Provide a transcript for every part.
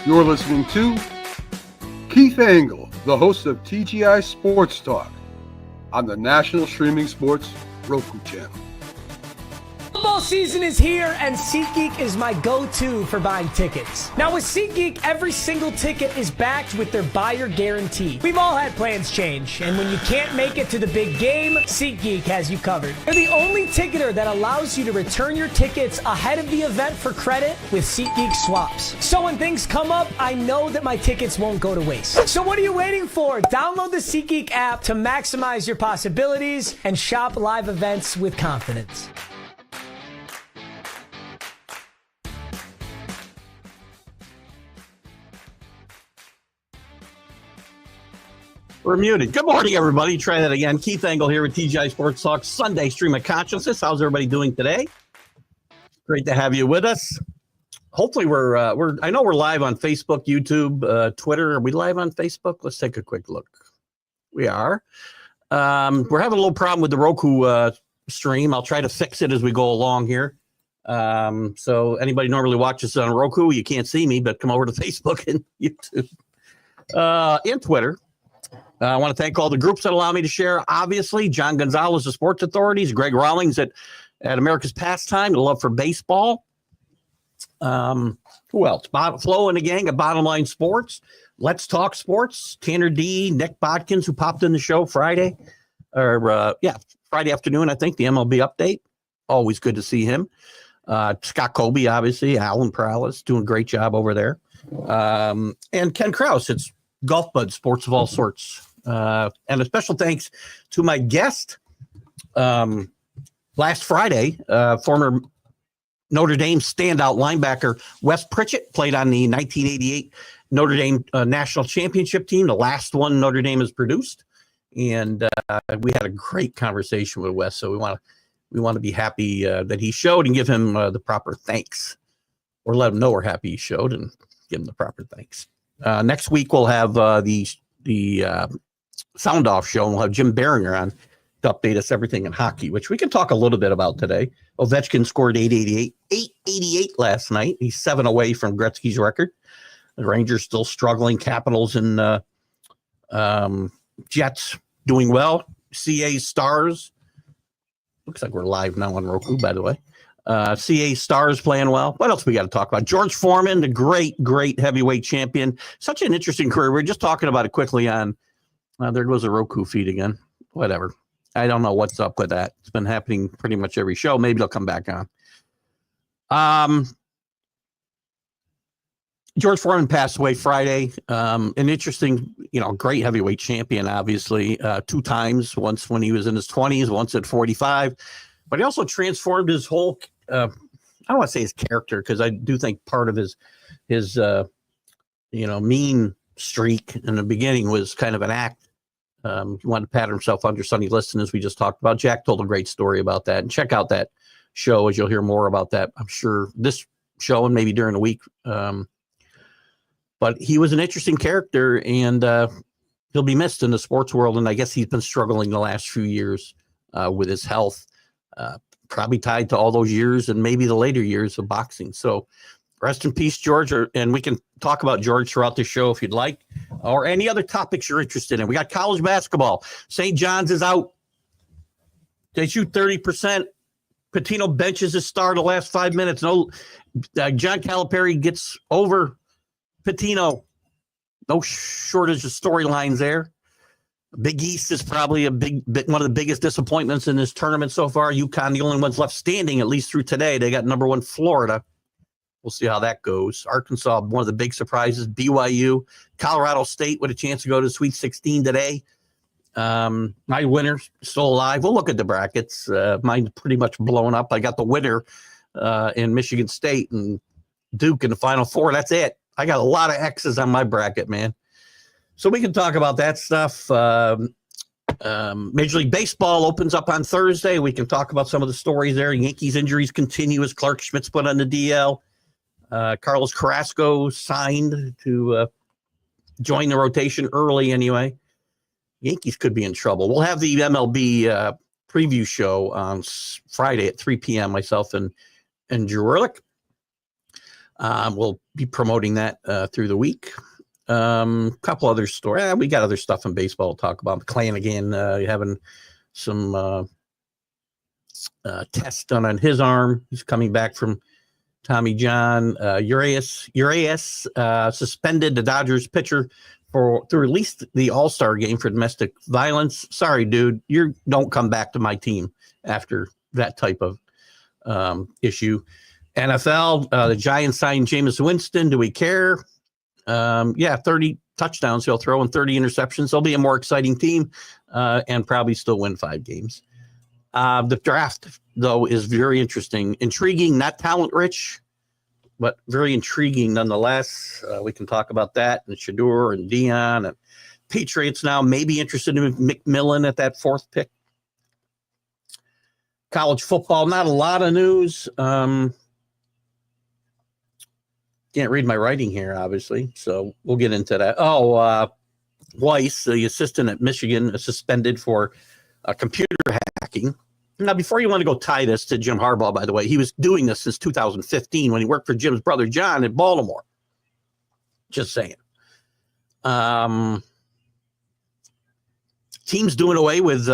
You're listening to Keith Engle, the host of TGI Sports Talk on the National Streaming Sports Roku channel. Football season is here, and SeatGeek is my go-to for buying tickets. Now with SeatGeek, every single ticket is backed with their buyer guarantee. We've all had plans change, and when you can't make it to the big game, SeatGeek has you covered. They're the only ticketer that allows you to return your tickets ahead of the event for credit with SeatGeek swaps. So when things come up, I know that my tickets won't go to waste. So what are you waiting for? Download the SeatGeek app to maximize your possibilities and shop live events with confidence. We're muted. Good morning, everybody. Try that again. Keith Engle here with TGI Sports Talk Sunday Stream of Consciousness. How's everybody doing today? Great to have you with us. Hopefully, I know we're live on Facebook, YouTube, Twitter. Are we live on Facebook? Let's take a quick look. We are. We're having a little problem with the Roku stream. I'll try to fix it as we go along here. So anybody normally watches on Roku, you can't see me, but come over to Facebook and YouTube and Twitter. I want to thank all the groups that allow me to share. Obviously, John Gonzalez, the Sports Authorities, Greg Rawlings at America's Pastime, the Love for Baseball. Who else? Flo and the gang at Bottom Line Sports. Let's Talk Sports. Tanner D, Nick Bodkins, who popped in the show Friday afternoon, I think, the MLB update. Always good to see him. Scott Colby, obviously, Alan Prowlis, doing a great job over there. And Ken Krause, it's Golf Bud Sports of all sorts. And a special thanks to my guest last Friday, former Notre Dame standout linebacker Wes Pritchett, played on the 1988 Notre Dame national championship team, the last one Notre Dame has produced. And we had a great conversation with Wes, so we want to be happy that he showed and give him the proper thanks, or let him know we're happy he showed and give him the proper thanks. Next week we'll have the Sound Off show, and we'll have Jim Beringer on to update us everything in hockey, which we can talk a little bit about today. Ovechkin scored 888 last night. He's 7 away from Gretzky's record. The Rangers still struggling. Capitals and Jets doing well. CA Stars. Looks like we're live now on Roku, by the way. CA Stars playing well. What else we got to talk about? George Foreman, the great heavyweight champion. Such an interesting career. We're just talking about it quickly on, there goes a Roku feed again. Whatever. I don't know what's up with that. It's been happening pretty much every show. Maybe they'll come back on. George Foreman passed away Friday. An interesting, great heavyweight champion, obviously, 2 times, once when he was in his 20s, once at 45. But he also transformed his whole, I don't want to say his character, because I do think part of his mean streak in the beginning was kind of an act. He wanted to pattern himself under Sonny Liston, as we just talked about. Jack told a great story about that. And check out that show, as you'll hear more about that, I'm sure, this show and maybe during the week. But he was an interesting character, and he'll be missed in the sports world. And I guess he's been struggling the last few years with his health. Probably tied to all those years and maybe the later years of boxing. So rest in peace, George. And we can talk about George throughout the show if you'd like, or any other topics you're interested in. We got college basketball. St. John's is out. They shoot 30%. Patino benches his star the last 5 minutes. No, John Calipari gets over Patino. No shortage of storylines there. Big East is probably one of the biggest disappointments in this tournament so far. UConn, the only ones left standing, at least through today. They got number 1 Florida. We'll see how that goes. Arkansas, one of the big surprises. BYU, Colorado State with a chance to go to Sweet 16 today. My winner's still alive. We'll look at the brackets. Mine's pretty much blown up. I got the winner in Michigan State and Duke in the Final Four. That's it. I got a lot of X's on my bracket, man. So we can talk about that stuff. Major League Baseball opens up on Thursday. We can talk about some of the stories there. Yankees injuries continue as Clark Schmidt's put on the DL. Carlos Carrasco signed to join the rotation early anyway. Yankees could be in trouble. We'll have the MLB preview show on Friday at 3 p.m. Myself and Drew Ehrlich. We'll be promoting that through the week. Couple other stories. We got other stuff in baseball to talk about. McClanahan having some tests done on his arm. He's coming back from Tommy John. Urias suspended, the Dodgers pitcher, through at least the All-Star game for domestic violence. Sorry, dude, you don't come back to my team after that type of issue. NFL, the Giants signed Jameis Winston. Do we care? 30 touchdowns he'll throw and 30 interceptions. They'll be a more exciting team and probably still win 5 games. The draft, though, is very interesting. Intriguing, not talent-rich, but very intriguing nonetheless. We can talk about that, and Shador and Dion. And Patriots now may be interested in McMillan at that 4th pick. College football, not a lot of news. Can't read my writing here, obviously, so we'll get into that. Weiss, the assistant at Michigan, is suspended for computer hacking. Now, before you want to go tie this to Jim Harbaugh, by the way, he was doing this since 2015 when he worked for Jim's brother John in Baltimore. Just saying. Teams doing away with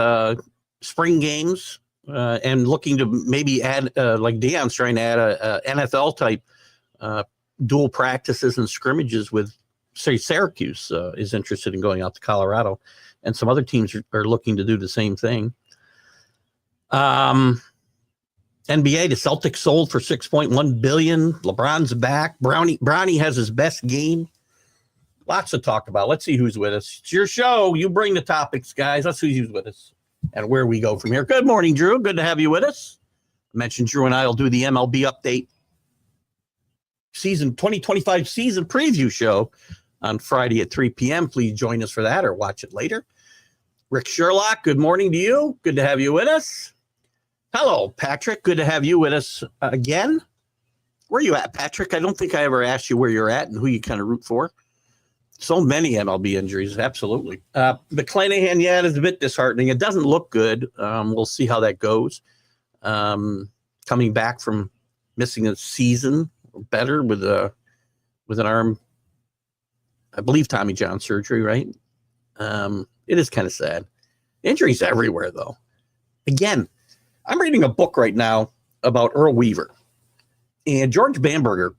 spring games and looking to maybe add, like Deion's trying to add a NFL type dual practices and scrimmages with, say, Syracuse is interested in going out to Colorado, and some other teams are looking to do the same thing. NBA, the Celtics sold for $6.1 billion. LeBron's back. Brownie has his best game. Lots to talk about. Let's see who's with us. It's your show. You bring the topics, guys. Let's see who's with us and where we go from here. Good morning, Drew. Good to have you with us. I mentioned Drew and I will do the MLB update season 2025 season preview show on Friday at 3 p.m. Please join us for that or watch it later. Rick Sherlock, good morning to you. Good to have you with us. Hello, Patrick. Good to have you with us again. Where are you at, Patrick? I don't think I ever asked you where you're at and who you kind of root for. So many MLB injuries, absolutely. McClanahan, yeah, it is a bit disheartening. It doesn't look good. We'll see how that goes. Coming back from missing a season or better with an arm, I believe Tommy John surgery, right? It is kind of sad. Injuries everywhere, though. Again, I'm reading a book right now about Earl Weaver. And George Bamberger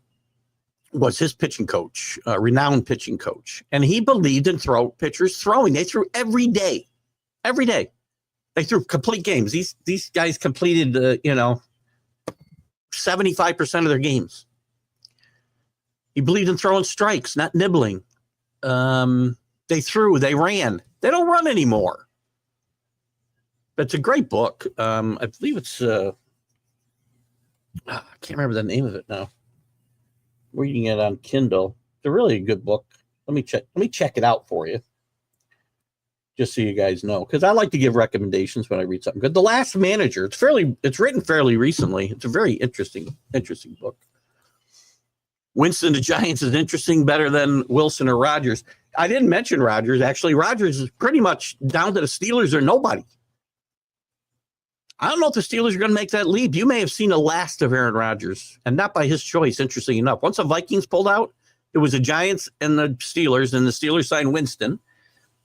was his pitching coach, a renowned pitching coach. And he believed in pitchers throwing. They threw every day. Every day. They threw complete games. These guys completed, 75% of their games. He believed in throwing strikes, not nibbling. They threw, they ran. They don't run anymore. But it's a great book. I believe it's, I can't remember the name of it now. Reading it on Kindle. It's a really good book. Let me check it out for you. Just so you guys know. Because I like to give recommendations when I read something good. The Last Manager. It's written fairly recently. It's a very interesting book. Winston, the Giants is interesting, better than Wilson or Rodgers. I didn't mention Rodgers. Actually, Rodgers is pretty much down to the Steelers or nobody. I don't know if the Steelers are going to make that leap. You may have seen the last of Aaron Rodgers, and not by his choice, interesting enough. Once the Vikings pulled out, it was the Giants and the Steelers, and the Steelers signed Winston.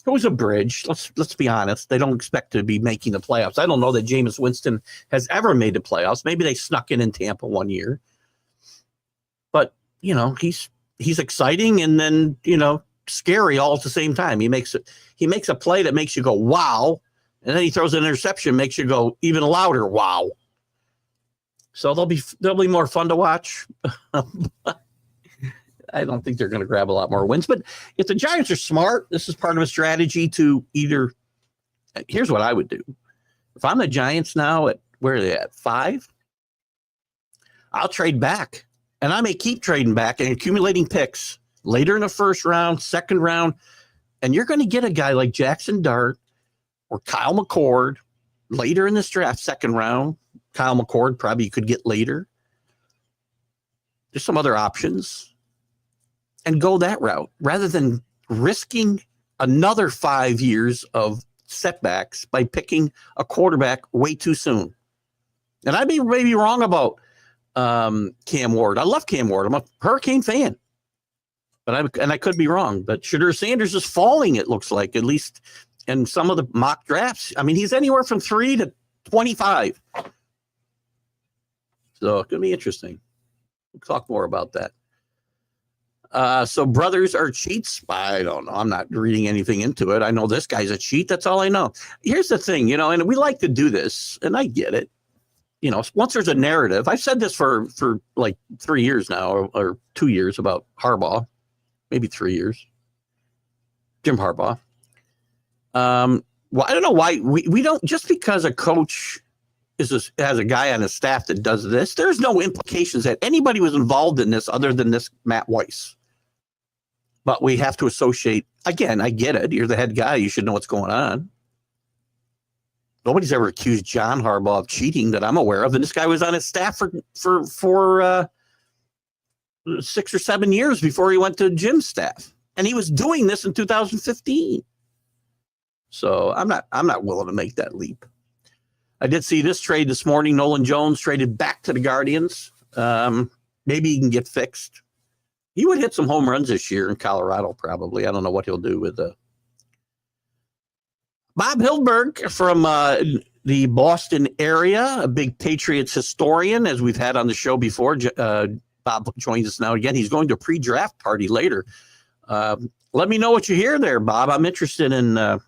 It was a bridge. Let's be honest. They don't expect to be making the playoffs. I don't know that Jameis Winston has ever made the playoffs. Maybe they snuck in Tampa one year. But, he's exciting and then, scary all at the same time. He makes a play that makes you go, wow. And then he throws an interception, makes you go even louder, wow. So they'll be more fun to watch. I don't think they're going to grab a lot more wins. But if the Giants are smart, this is part of a strategy to either – here's what I would do. If I'm the Giants now at – where are they at, 5? I'll trade back. And I may keep trading back and accumulating picks later in the first round, second round. And you're going to get a guy like Jackson Dart or Kyle McCord later in this draft, second round. Kyle McCord probably you could get later. There's some other options. And go that route rather than risking another 5 years of setbacks by picking a quarterback way too soon. And I may be wrong about Cam Ward. I love Cam Ward. I'm a Hurricane fan. but I could be wrong. But Shadur Sanders is falling, it looks like, at least in some of the mock drafts. I mean, he's anywhere from 3 to 25. So it's going to be interesting. We'll talk more about that. So brothers are cheats? I don't know. I'm not reading anything into it. I know this guy's a cheat. That's all I know. Here's the thing, and we like to do this, and I get it. Once there's a narrative, I've said this for like 3 years now, or 2 years about Harbaugh, maybe 3 years. Jim Harbaugh. Well, I don't know why we don't, just because a coach has a guy on his staff that does this, there's no implications that anybody was involved in this other than this Matt Weiss. But we have to associate, again, I get it. You're the head guy. You should know what's going on. Nobody's ever accused John Harbaugh of cheating that I'm aware of. And this guy was on his staff for 6 or 7 years before he went to Jim's staff. And he was doing this in 2015. So I'm not willing to make that leap. I did see this trade this morning. Nolan Jones traded back to the Guardians. Maybe he can get fixed. He would hit some home runs this year in Colorado, probably. I don't know what he'll do with Bob Hildberg from the Boston area, a big Patriots historian, as we've had on the show before. Bob joins us now again. He's going to a pre-draft party later. Let me know what you hear there, Bob. I'm interested in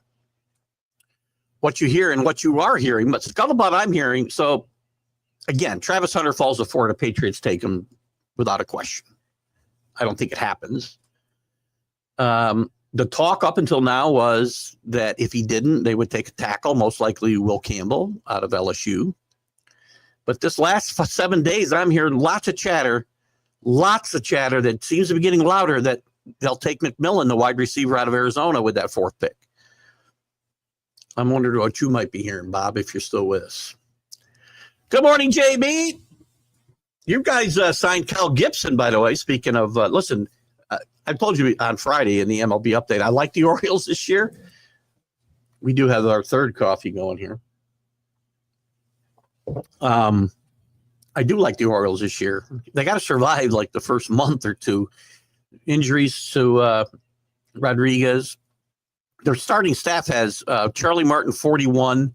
what you hear and what you are hearing. But scuttlebutt I'm hearing. So, again, Travis Hunter falls to Florida. Patriots take him without a question. I don't think it happens. The talk up until now was that if he didn't, they would take a tackle, most likely Will Campbell out of LSU. But this last 7 days, I'm hearing lots of chatter that seems to be getting louder that they'll take McMillan, the wide receiver out of Arizona, with that 4th pick. I'm wondering what you might be hearing, Bob, if you're still with us. Good morning, JB. You guys signed Cal Gibson, by the way. Speaking of, listen, I told you on Friday in the MLB update, I like the Orioles this year. We do have our 3rd coffee going here. I do like the Orioles this year. They got to survive like the first month or two. Injuries to Rodriguez. Their starting staff has Charlie Martin, 41.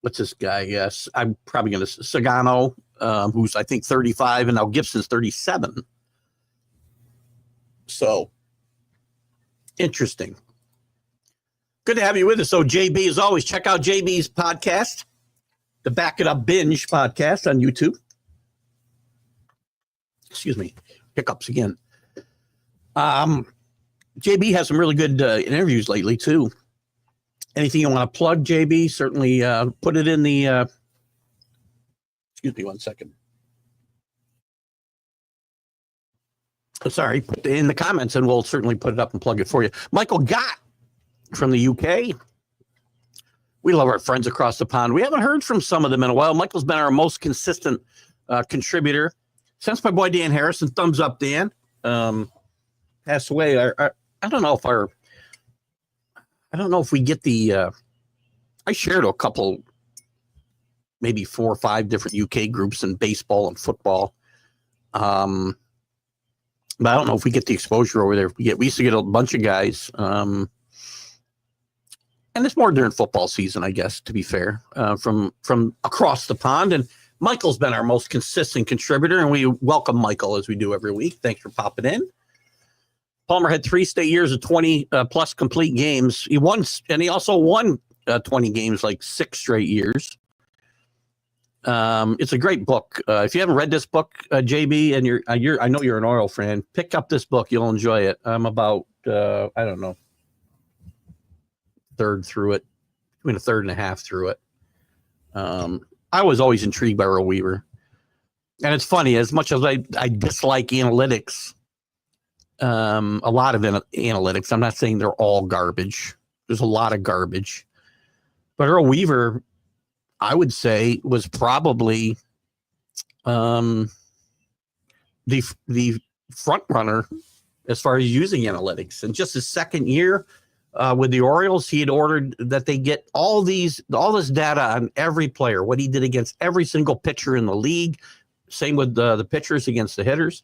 What's this guy? Yes, I'm probably going to Sagano, who's I think 35, and now Gibson's 37. So interesting. Good to have you with us. So JB, as always, check out JB's podcast, the Back It Up Binge podcast on YouTube. Excuse me, hiccups again. JB has some really good interviews lately too. Anything you want to plug, JB? Certainly put it in the. Excuse me 1 second. Sorry, put it in the comments, and we'll certainly put it up and plug it for you. Michael Gott from the UK. We love our friends across the pond. We haven't heard from some of them in a while. Michael's been our most consistent contributor since my boy Dan Harrison. Thumbs up, Dan. Passed away. I don't know if we get the. I shared a couple, maybe 4 or 5 different UK groups in baseball and football. But I don't know if we get the exposure over there. We used to get a bunch of guys. And it's more during football season, I guess, to be fair, from across the pond. And Michael's been our most consistent contributor, and we welcome Michael as we do every week. Thanks for popping in. Palmer had 3 straight years of 20 plus complete games. He won, and he also won 20 games, like 6 straight years. It's a great book. If you haven't read this book, JB, and I know you're an Oriole fan, pick up this book. You'll enjoy it. I'm about, I don't know, 1/3 through it, between 1/3 and 1/2 through it. I was always intrigued by Earl Weaver. And it's funny, as much as I dislike analytics, a lot of analytics, I'm not saying they're all garbage. There's a lot of garbage. But Earl Weaver, I would say, was probably the front runner as far as using analytics. And just his 2nd year with the Orioles, he had ordered that they get all this data on every player, what he did against every single pitcher in the league. Same with the pitchers against the hitters.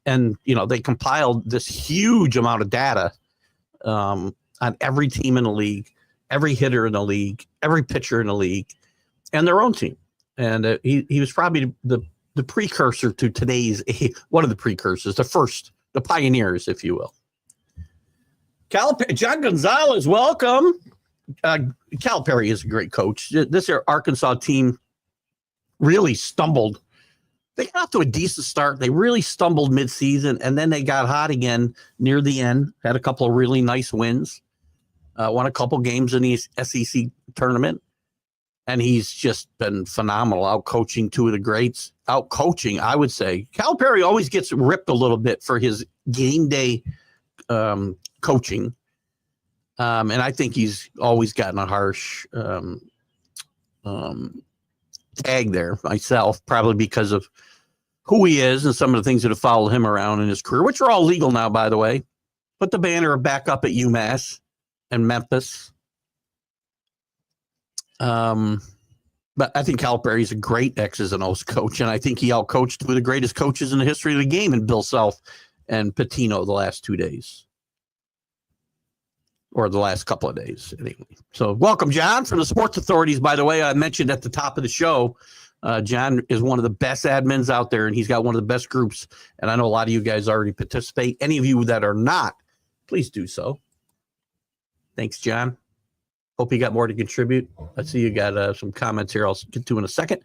And, they compiled this huge amount of data on every team in the league, every hitter in the league, every pitcher in the league, and their own team. And he was probably the precursor to today's, one of the precursors, the pioneers, if you will. John Gonzalez, welcome. Calipari is a great coach. This Arkansas team really stumbled. They got off to a decent start. They really stumbled midseason, and then they got hot again near the end, had a couple of really nice wins, won a couple games in the SEC tournament, and he's just been phenomenal, out-coaching two of the greats. Out-coaching, I would say. Calipari always gets ripped a little bit for his game day coaching, and I think he's always gotten a harsh tag there myself, probably because of who he is and some of the things that have followed him around in his career, which are all legal now, by the way. Put the banner back up at UMass and Memphis. But I think Calipari is a great X's and O's coach, and I think he outcoached two of the greatest coaches in the history of the game in Bill Self and Pitino the last 2 days. Or the last couple of days, anyway. So welcome, John, from the Sports Authorities. By the way, I mentioned at the top of the show, John is one of the best admins out there, and he's got one of the best groups. And I know a lot of you guys already participate. Any of you that are not, please do so. Thanks, John. Hope you got more to contribute. I see you got some comments here I'll get to in a second.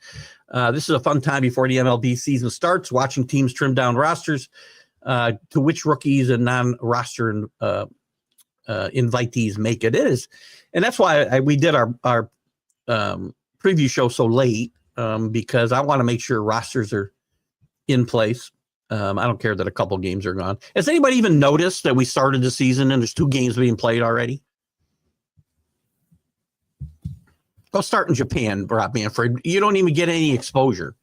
This is a fun time before the MLB season starts, watching teams trim down rosters to which rookies and non-roster invitees make it is. And that's why we did our preview show so late, because I want to make sure rosters are in place. I don't care that a couple games are gone. Has anybody even noticed that we started the season and there's 2 games being played already? Go start in Japan, Rob Manfred. You don't even get any exposure.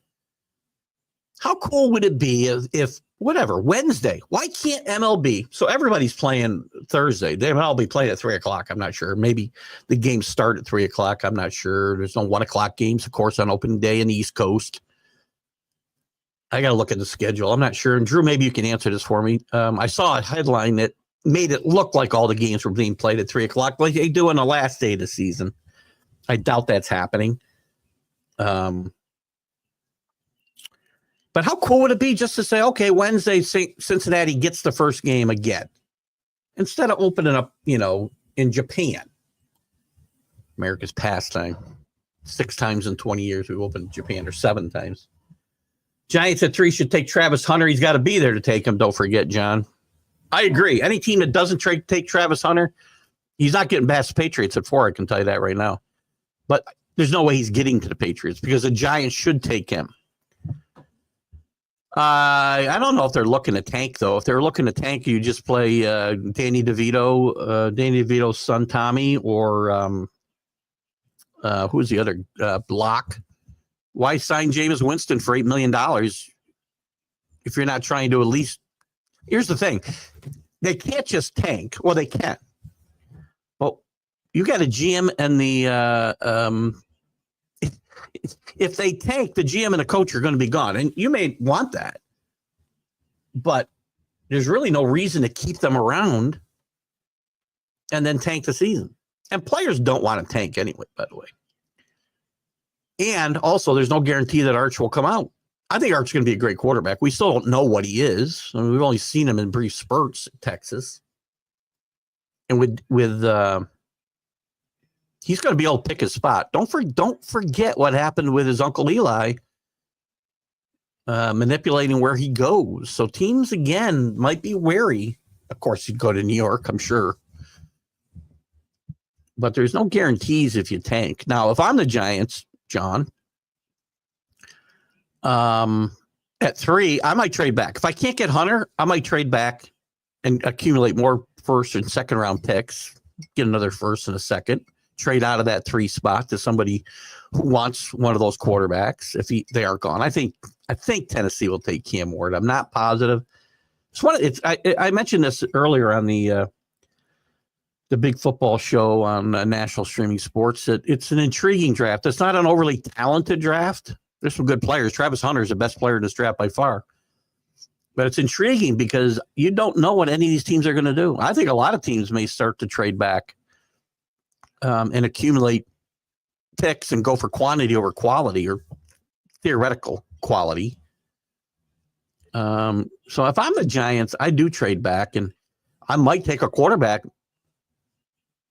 How cool would it be if whatever, Wednesday, why can't MLB? So everybody's playing Thursday. They might all be playing at 3:00. I'm not sure. Maybe the games start at 3:00. I'm not sure. There's no 1:00 games, of course, on opening day in the East Coast. I got to look at the schedule. I'm not sure. And Drew, maybe you can answer this for me. I saw a headline that made it look like all the games were being played at 3:00, like they do on the last day of the season. I doubt that's happening. But how cool would it be just to say, okay, Wednesday, Cincinnati gets the first game again, instead of opening up, in Japan, America's pastime. 6 times in 20 years we've opened Japan, or 7 times. Giants at 3 should take Travis Hunter. He's got to be there to take him. Don't forget, John. I agree. Any team that doesn't take Travis Hunter, he's not getting past the Patriots at 4. I can tell you that right now. But there's no way he's getting to the Patriots because the Giants should take him. I don't know if they're looking to tank, though. If they're looking to tank, you just play Danny DeVito's son, Tommy, or who's the other? Block. Why sign Jameis Winston for $8 million if you're not trying to at least... Here's the thing. They can't just tank. Well, they can. Well, you got a GM and the... If they tank, the GM and the coach are going to be gone. And you may want that. But there's really no reason to keep them around and then tank the season. And players don't want to tank anyway, by the way. And also, there's no guarantee that Arch will come out. I think Arch is going to be a great quarterback. We still don't know what he is. I mean, we've only seen him in brief spurts in Texas. And with he's going to be able to pick his spot. Don't forget what happened with his Uncle Eli manipulating where he goes. So teams, again, might be wary. Of course, he'd go to New York, I'm sure. But there's no guarantees if you tank. Now, if I'm the Giants, John, at 3, I might trade back. If I can't get Hunter, I might trade back and accumulate more first and second round picks, get another first and a second. Trade out of that 3 spot to somebody who wants one of those quarterbacks if they are gone. I think Tennessee will take Cam Ward. I'm not positive. I mentioned this earlier on the big football show on National Streaming Sports. It's an intriguing draft. It's not an overly talented draft. There's some good players. Travis Hunter is the best player in this draft by far. But it's intriguing because you don't know what any of these teams are going to do. I think a lot of teams may start to trade back and accumulate picks and go for quantity over quality or theoretical quality. So if I'm the Giants, I do trade back, and I might take a quarterback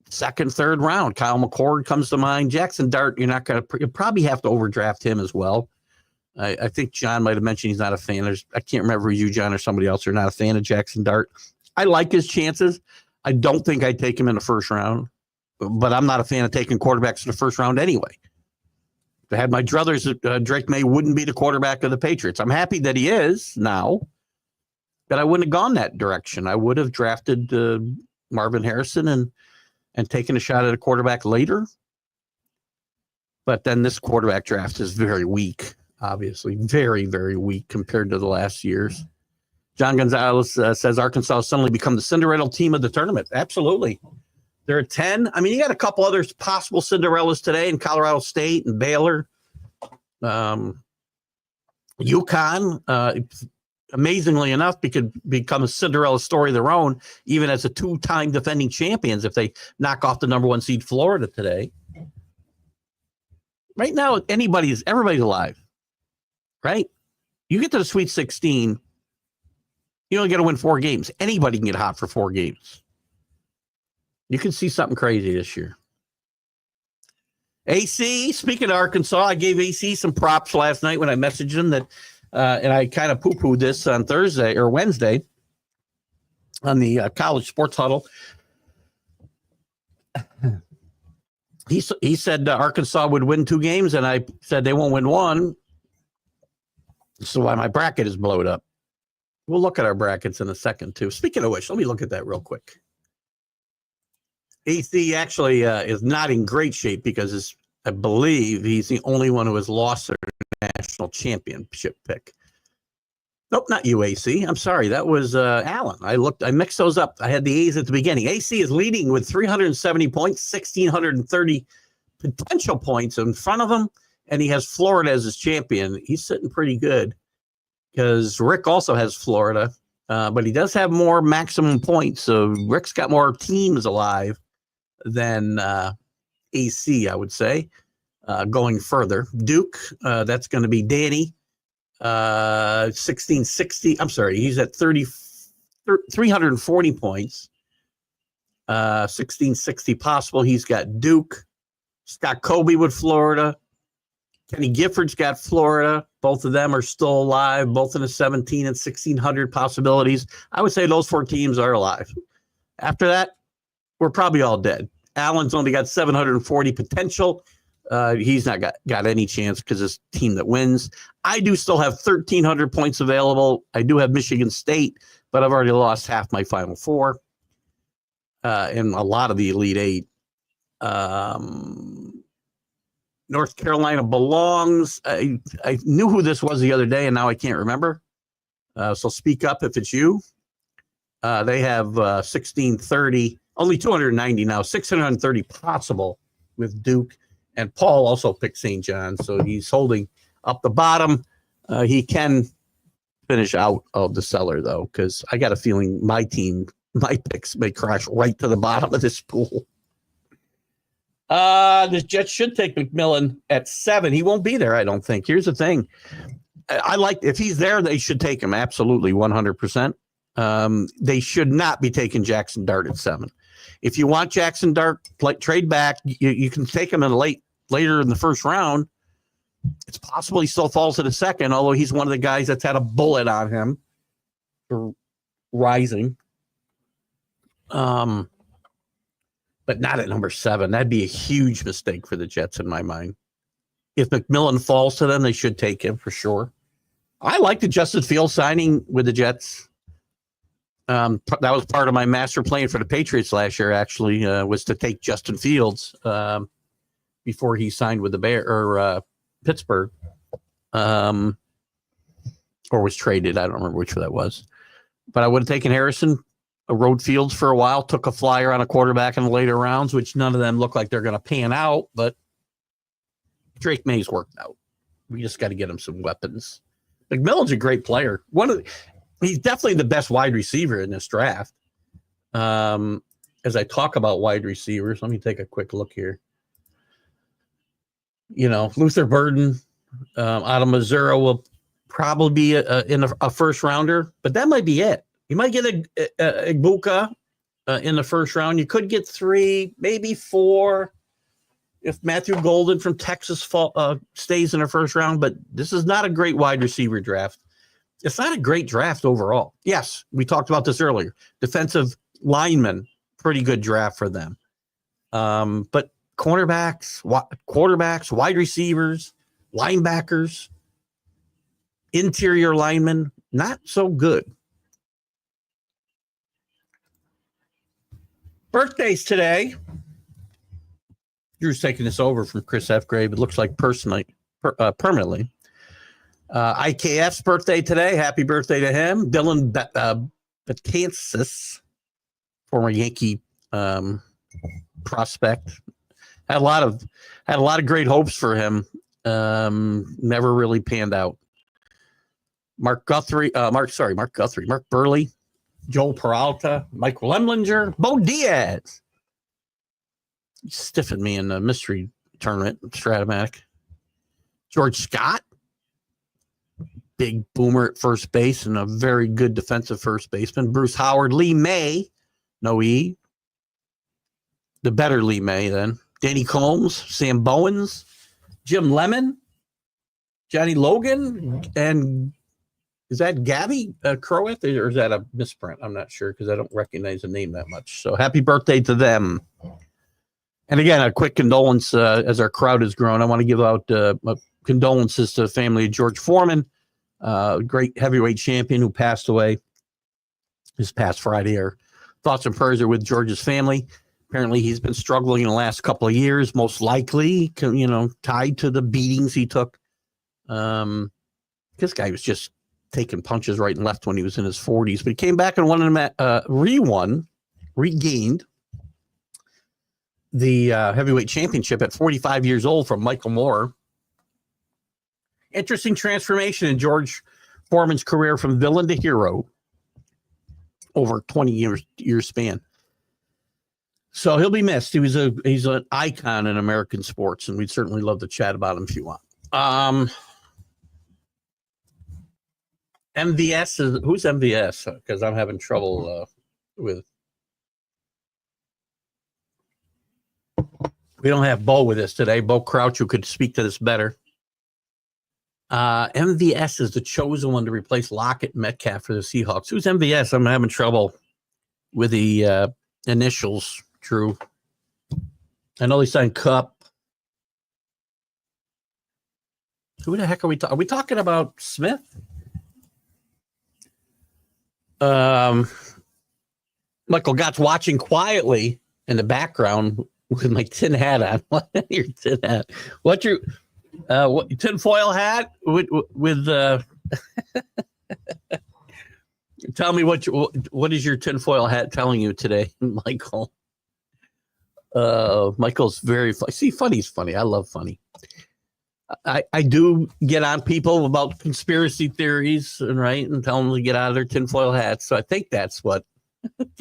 second, third round. Kyle McCord comes to mind. Jackson Dart, you probably have to overdraft him as well. I think John might have mentioned he's not a fan. I can't remember if you, John, or somebody else are not a fan of Jackson Dart. I like his chances. I don't think I'd take him in the first round, but I'm not a fan of taking quarterbacks in the first round anyway. If I had my druthers, Drake May wouldn't be the quarterback of the Patriots. I'm happy that he is now, but I wouldn't have gone that direction. I would have drafted Marvin Harrison and taken a shot at a quarterback later. But then this quarterback draft is very weak. Obviously, very, very weak compared to the last years. John Gonzalez says Arkansas has suddenly become the Cinderella team of the tournament. Absolutely. They're at 10. I mean, you got a couple other possible Cinderellas today in Colorado State and Baylor. UConn, amazingly enough, could become a Cinderella story of their own, even as a two-time defending champions if they knock off the number 1 seed Florida today. Right now, everybody's alive. Right? You get to the Sweet 16, you only got to win 4 games. Anybody can get hot for 4 games. You can see something crazy this year. AC, speaking of Arkansas, I gave AC some props last night when I messaged him that, and I kind of poo-pooed this on Thursday or Wednesday on the college sports huddle. He said Arkansas would win 2 games, and I said they won't win 1. So why my bracket is blowed up. We'll look at our brackets in a second, too. Speaking of which, let me look at that real quick. AC actually is not in great shape because I believe he's the only one who has lost their national championship pick. Nope, not UAC. I'm sorry. That was Allen. I mixed those up. I had the A's at the beginning. AC is leading with 370 points, 1,630 potential points in front of him. And he has Florida as his champion. He's sitting pretty good because Rick also has Florida, but he does have more maximum points. So Rick's got more teams alive than AC, I would say, going further. Duke, that's going to be Danny, 1660. I'm sorry, he's at 340 points, 1660 possible. He's got Duke, Scott Kobe with Florida. Kenny Gifford's got Florida. Both of them are still alive, both in the 17 and 1600 possibilities. I would say those 4 teams are alive. After that, we're probably all dead. Allen's only got 740 potential. He's not got any chance because it's a team that wins. I do still have 1,300 points available. I do have Michigan State, but I've already lost half my Final 4 and a lot of the Elite 8. North Carolina belongs. I knew who this was the other day, and now I can't remember. So speak up if it's you. They have 1630, only 290 now, 630 possible with Duke. And Paul also picked St. John, so he's holding up the bottom. He can finish out of the cellar, though, because I got a feeling my picks may crash right to the bottom of this pool. The Jets should take McMillan at 7. He won't be there, I don't think. Here's the thing. I like, if he's there, they should take him. Absolutely, 100%. They should not be taking Jackson Dart at 7. If you want Jackson Dart, trade back. You can take him later in the first round. It's possible he still falls to the second, although he's one of the guys that's had a bullet on him for rising. But not at number 7. That'd be a huge mistake for the Jets in my mind. If McMillan falls to them, they should take him for sure. I like the Justin Fields signing with the Jets. That was part of my master plan for the Patriots last year, actually, was to take Justin Fields before he signed with the Pittsburgh, or was traded. I don't remember which that was. But I would have taken Harrison, rode Fields for a while, took a flyer on a quarterback in the later rounds, which none of them look like they're going to pan out, but Drake May's worked out. We just got to get him some weapons. McMillan's a great player. He's definitely the best wide receiver in this draft. As I talk about wide receivers, let me take a quick look here. Luther Burden out of Missouri will probably be in a first rounder, but that might be it. You might get a Ibuka in the first round. You could get 3, maybe 4 if Matthew Golden from Texas stays in the first round, but this is not a great wide receiver draft. It's not a great draft overall. Yes, we talked about this earlier. Defensive linemen, pretty good draft for them. But quarterbacks, wide receivers, linebackers, interior linemen, not so good. Birthdays today. Drew's taking this over from Chris F. Grave. It looks like permanently. IKF's birthday today. Happy birthday to him. Dylan Betances, former Yankee prospect. Had a lot of great hopes for him. Never really panned out. Mark Burley, Joel Peralta, Mike Lemlinger, Bo Diaz. He stiffened me in the mystery tournament, Stratomatic. George Scott, big boomer at first base and a very good defensive first baseman. Bruce Howard, Lee May, no E. The better Lee May then. Danny Combs, Sam Bowens, Jim Lemon, Johnny Logan, and is that Gabby Crowett, or is that a misprint? I'm not sure because I don't recognize the name that much. So happy birthday to them. And again, a quick condolence as our crowd has grown. I want to give out condolences to the family of George Foreman, great heavyweight champion who passed away this past Friday. Our thoughts and prayers are with George's family. Apparently, he's been struggling in the last couple of years, most likely, tied to the beatings he took. This guy was just taking punches right and left when he was in his 40s, but he came back and regained the heavyweight championship at 45 years old from Michael Moore. Interesting transformation in George Foreman's career from villain to hero over 20 years span. So he'll be missed. He's an icon in American sports, and we'd certainly love to chat about him if you want. MVS who's MVS? Because I'm having trouble with. We don't have Bo with us today. Bo Crouch, who could speak to this better. MVS is the chosen one to replace Lockett Metcalf for the Seahawks. Who's MVS? I'm having trouble with the initials, Drew. I know they signed Cup. Who the heck are we talking? Are we talking about Smith? Michael Gott's watching quietly in the background with my tin hat on. What your tin hat? What your tinfoil hat with Tell me what is your tinfoil hat telling you today, Michael? Michael's very funny. See, funny's funny. I love funny. I do get on people about conspiracy theories and tell them to get out of their tinfoil hats. So I think that's what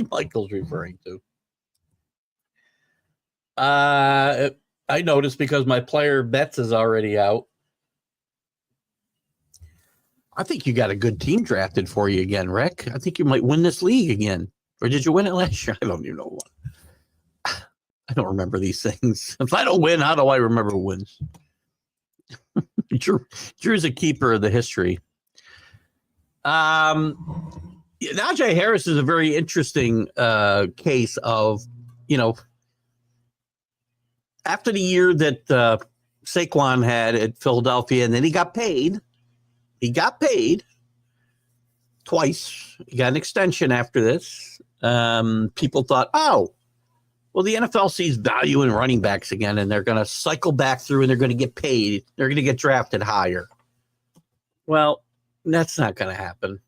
Michael's referring to. I noticed because my player bets is already out. I think you got a good team drafted for you again, Rick. I think you might win this league again. Or did you win it last year? I don't even know what. I don't remember these things. If I don't win, how do I remember who wins? Drew's a keeper of the history. Najee Harris is a very interesting case of, after the year that Saquon had at Philadelphia, and then he got paid. He got paid twice. He got an extension after this. People thought, well, the NFL sees value in running backs again, and they're going to cycle back through and they're going to get paid. They're going to get drafted higher. Well, that's not going to happen.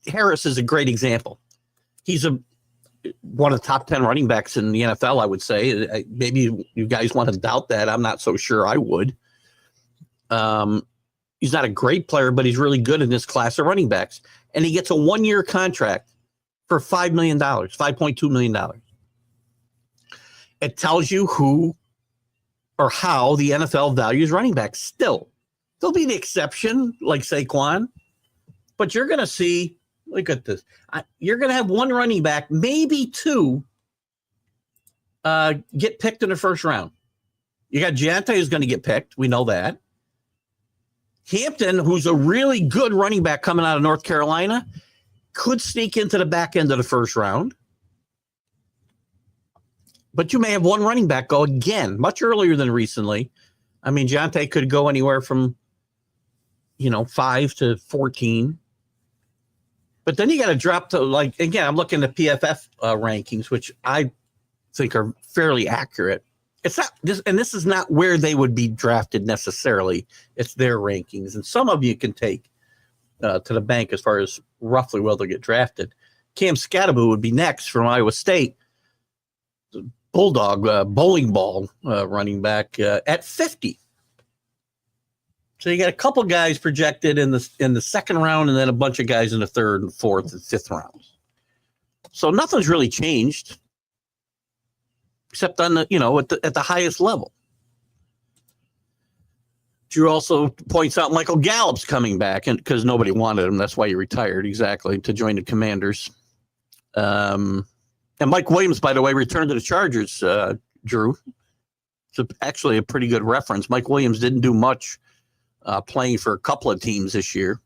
Harris is a great example. He's one of the top 10 running backs in the NFL, I would say. Maybe you guys want to doubt that. I'm not so sure I would. He's not a great player, but he's really good in this class of running backs. And he gets a 1-year contract for $5 million, $5.2 million. It tells you who or how the NFL values running backs still. There'll be the exception, like Saquon, but you're going to see, look at this. You're going to have one running back, maybe two, get picked in the first round. You got Giante who's going to get picked. We know that. Hampton, who's a really good running back coming out of North Carolina, could sneak into the back end of the first round. But you may have one running back go again, much earlier than recently. I mean, Giante could go anywhere from, 5 to 14. But then you got to drop to, again, I'm looking at PFF rankings, which I think are fairly accurate. It's not this, and this is not where they would be drafted necessarily. It's their rankings, and some of you can take to the bank as far as roughly where they'll get drafted. Cam Scatterbo would be next from Iowa State, Bulldog bowling ball running back at 50. So you got a couple guys projected in the second round, and then a bunch of guys in the third and fourth and fifth rounds. So nothing's really changed. Except on the, at the highest level. Drew also points out Michael Gallup's coming back, and because nobody wanted him, that's why he retired, exactly, to join the Commanders. And Mike Williams, by the way, returned to the Chargers, Drew. It's actually a pretty good reference. Mike Williams didn't do much playing for a couple of teams this year.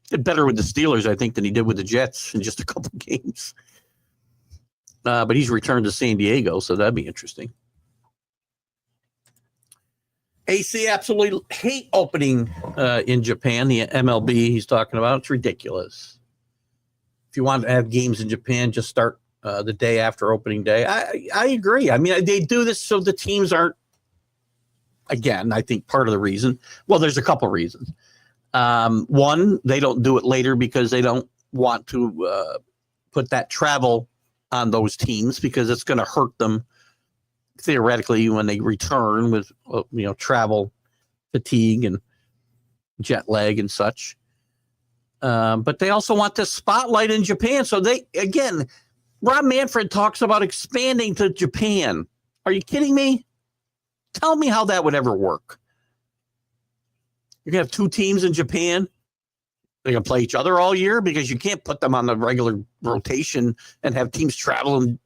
Did better with the Steelers, I think, than he did with the Jets in just a couple of games. But he's returned to San Diego, so that'd be interesting. AC absolutely hate opening in Japan, the MLB he's talking about. It's ridiculous. If you want to have games in Japan, just start the day after opening day. I agree. I mean, they do this so the teams aren't, again, I think part of the reason, well, there's a couple reasons. One, they don't do it later because they don't want to put that travel on those teams because it's going to hurt them theoretically when they return with travel fatigue and jet lag and such. But they also want this spotlight in Japan. So Rob Manfred talks about expanding to Japan. Are you kidding me? Tell me how that would ever work. You're going to have two teams in Japan. They're going to play each other all year because you can't put them on the regular rotation and have teams travel. And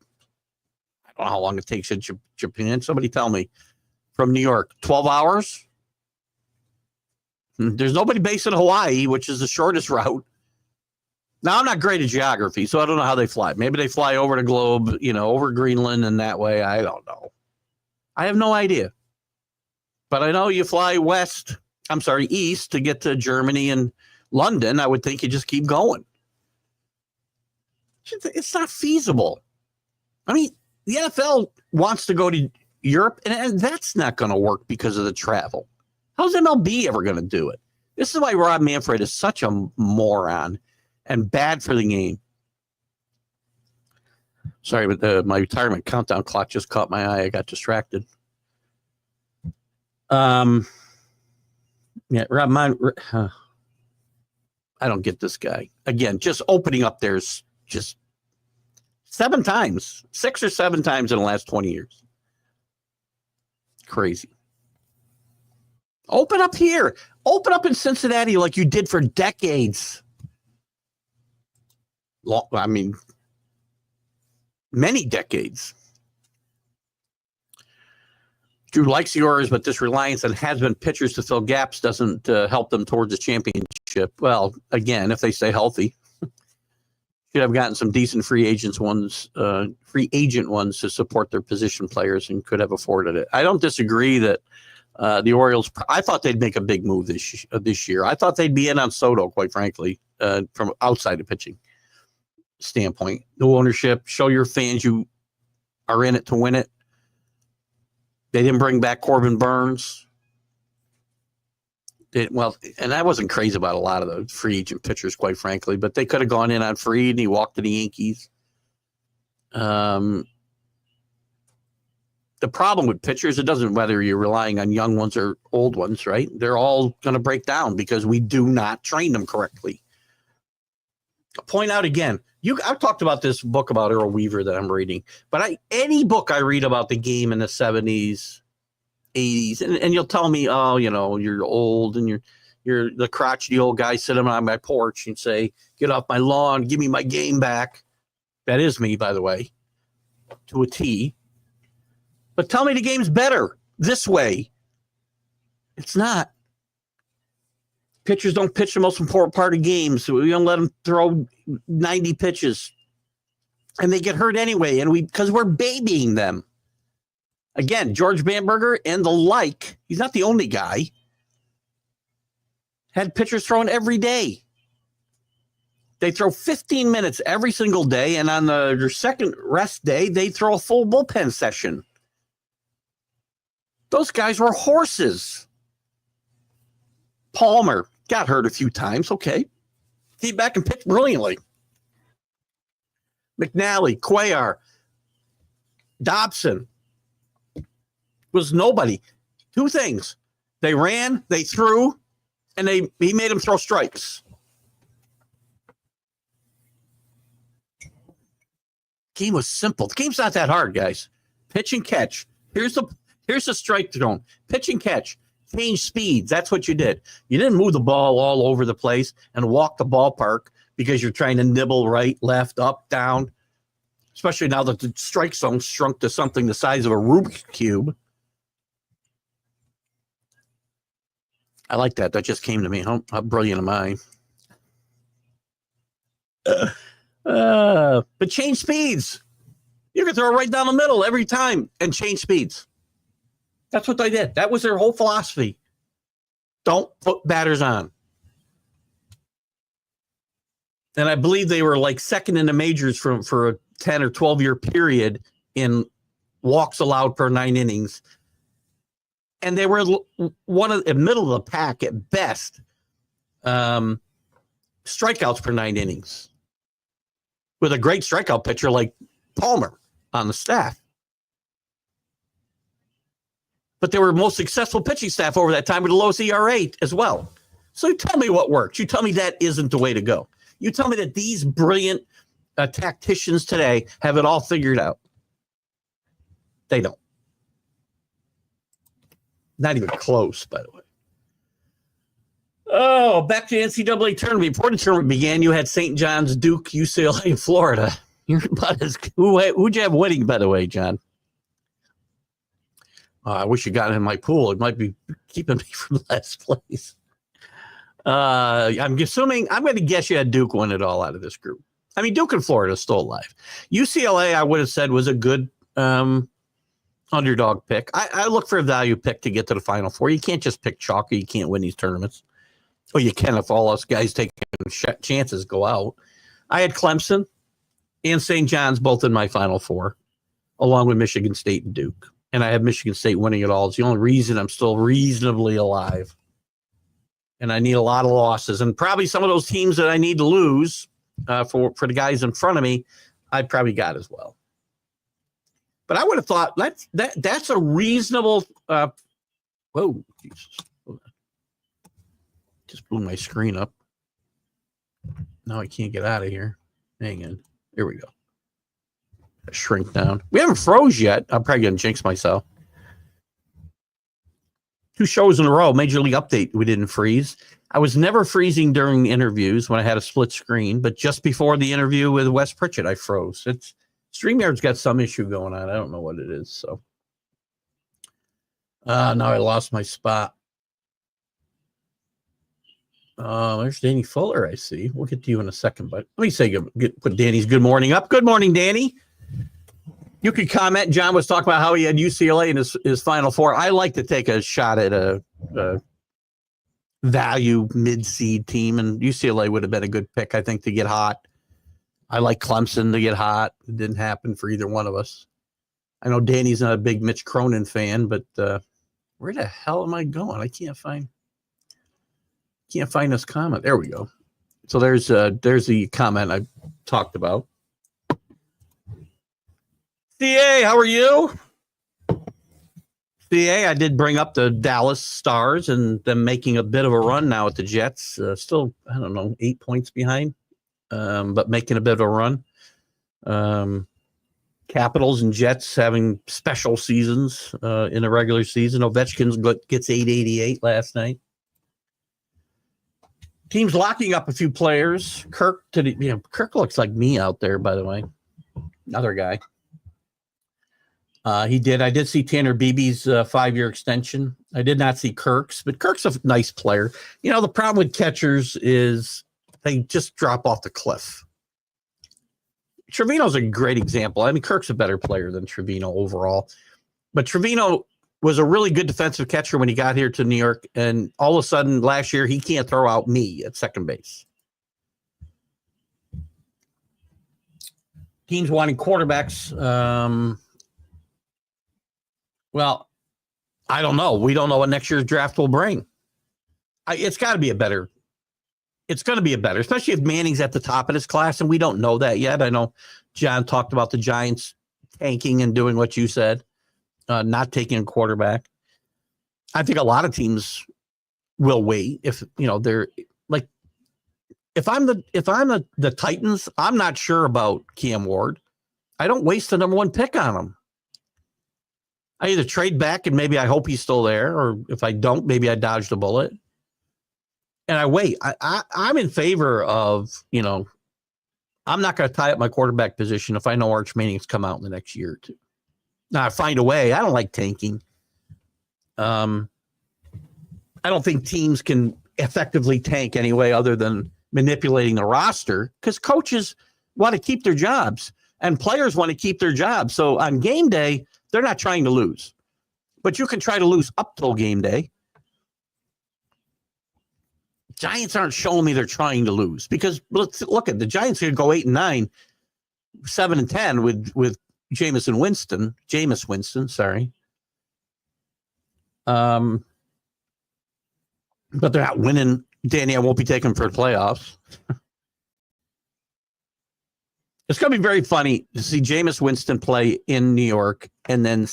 I don't know how long it takes in Japan. Somebody tell me. From New York, 12 hours? There's nobody based in Hawaii, which is the shortest route. Now, I'm not great at geography, so I don't know how they fly. Maybe they fly over the globe, over Greenland and that way. I don't know. I have no idea. But I know you fly east to get to Germany and London. I would think you just keep going. It's not feasible. I mean, the NFL wants to go to Europe, and that's not going to work because of the travel. How's MLB ever going to do it? This is why Rob Manfred is such a moron and bad for the game. Sorry, but my retirement countdown clock just caught my eye. I got distracted. Rob, I don't get this guy. Again, just opening up there's just 6 or 7 times in the last 20 years. Crazy. Open up here. Open up in Cincinnati like you did for decades. Many decades. Drew likes the Orioles, but this reliance on has-been pitchers to fill gaps doesn't help them towards the championship. Well, again, if they stay healthy, should have gotten some decent free agent ones to support their position players and could have afforded it. I don't disagree that the Orioles. I thought they'd make a big move this year. I thought they'd be in on Soto, quite frankly, from outside the pitching standpoint. No ownership. Show your fans you are in it to win it. They didn't bring back Corbin Burns. And I wasn't crazy about a lot of the free agent pitchers, quite frankly, but they could have gone in on Fried and he walked to the Yankees. the problem with pitchers, it doesn't whether you're relying on young ones or old ones, right? They're all going to break down because we do not train them correctly. I'll point out again, I've talked about this book about Earl Weaver that I'm reading, but any book I read about the game in the 70s, 80s, and you'll tell me, oh, you're old and you're the crotchety old guy sitting on my porch and say, get off my lawn, give me my game back. That is me, by the way, to a T. But tell me the game's better this way. It's not. Pitchers don't pitch the most important part of games. So we don't let them throw 90 pitches. And they get hurt anyway, and because we're babying them. Again, George Bamberger and the like, he's not the only guy, had pitchers throwing every day. They throw 15 minutes every single day, and on their second rest day, they throw a full bullpen session. Those guys were horses. Palmer got hurt a few times. Okay. Came back and pitched brilliantly. McNally, Cuellar, Dobson was nobody. Two things. They ran, they threw, and he made them throw strikes. Game was simple. The game's not that hard, guys. Pitch and catch. Here's the strike zone. Pitch and catch. Change speeds. That's what you did. You didn't move the ball all over the place and walk the ballpark because you're trying to nibble right, left, up, down. Especially now that the strike zone shrunk to something the size of a Rubik's Cube. I like that. That just came to me. How brilliant am I? But change speeds. You can throw it right down the middle every time and change speeds. That's what they did. That was their whole philosophy. Don't put batters on. And I believe they were like second in the majors for a 10 or 12-year period in walks allowed per 9 innings. And they were one of the middle of the pack at best. Strikeouts per 9 innings. With a great strikeout pitcher like Palmer on the staff. But they were most successful pitching staff over that time with the lowest ERA as well. So you tell me what works. You tell me that isn't the way to go. You tell me that these brilliant tacticians today have it all figured out. They don't. Not even close, by the way. Oh, back to the NCAA tournament. Before the tournament began, you had St. John's, Duke, UCLA, Florida. You're about as who'd you have winning, by the way, John? I wish you got in my pool. It might be keeping me from last place. I'm assuming, I'm going to guess you had Duke win it all out of this group. I mean, Duke and Florida is still alive. UCLA, I would have said, was a good underdog pick. I look for a value pick to get to the Final Four. You can't just pick chalk. You can't win these tournaments. Oh, you can if all us guys taking chances go out. I had Clemson and St. John's both in my Final Four, along with Michigan State and Duke. And I have Michigan State winning it all. It's the only reason I'm still reasonably alive. And I need a lot of losses. And probably some of those teams that I need to lose for the guys in front of me, I probably got as well. But I would have thought that's a reasonable whoa, Jesus. Just blew my screen up. Now I can't get out of here. Hang on. Here we go. Shrink down. We haven't froze yet. I'm probably going to jinx myself. 2 shows in a row. Major League Update. We didn't freeze. I was never freezing during interviews when I had a split screen, but just before the interview with Wes Pritchett, I froze. StreamYard's got some issue going on. I don't know what it is. So now I lost my spot. There's Danny Fuller, I see. We'll get to you in a second, but let me say put Danny's good morning up. Good morning, Danny. You could comment. John was talking about how he had UCLA in his Final Four. I like to take a shot at a value mid-seed team, and UCLA would have been a good pick, I think, to get hot. I like Clemson to get hot. It didn't happen for either one of us. I know Danny's not a big Mitch Cronin fan, but where the hell am I going? I can't find this comment. There we go. So there's the comment I talked about. CA, how are you? CA, I did bring up the Dallas Stars and them making a bit of a run now at the Jets. Still, I don't know, 8 points behind, but making a bit of a run. Capitals and Jets having special seasons in the regular season. Ovechkin gets 888 last night. Teams locking up a few players. Kirk looks like me out there, by the way. Another guy. I did see Tanner Beebe's 5-year extension. I did not see Kirk's, but Kirk's a nice player. You know, the problem with catchers is they just drop off the cliff. Trevino's a great example. I mean, Kirk's a better player than Trevino overall, but Trevino was a really good defensive catcher when he got here to New York, and all of a sudden last year he can't throw out me at second base. Teams wanting quarterbacks. Well, I don't know. We don't know what next year's draft will bring. It's got to be a better. It's going to be a better, especially if Manning's at the top of his class, and we don't know that yet. I know John talked about the Giants tanking and doing what you said, not taking a quarterback. I think a lot of teams will wait if they're like. If I'm the Titans, I'm not sure about Cam Ward. I don't waste the number 1 pick on him. I either trade back and maybe I hope he's still there, or if I don't, maybe I dodged a bullet. And I wait. I'm in favor of, I'm not going to tie up my quarterback position if I know Arch Manning's come out in the next year or two. Now I find a way. I don't like tanking. I don't think teams can effectively tank anyway other than manipulating the roster, because coaches want to keep their jobs and players want to keep their jobs. So on game day, they're not trying to lose, but you can try to lose up till game day. Giants aren't showing me they're trying to lose, because let's look at the Giants could go 8-9, 7-10 with Jameis Winston. Sorry. But they're not winning. Danny, I won't be taking for the playoffs. It's going to be very funny to see Jameis Winston play in New York and then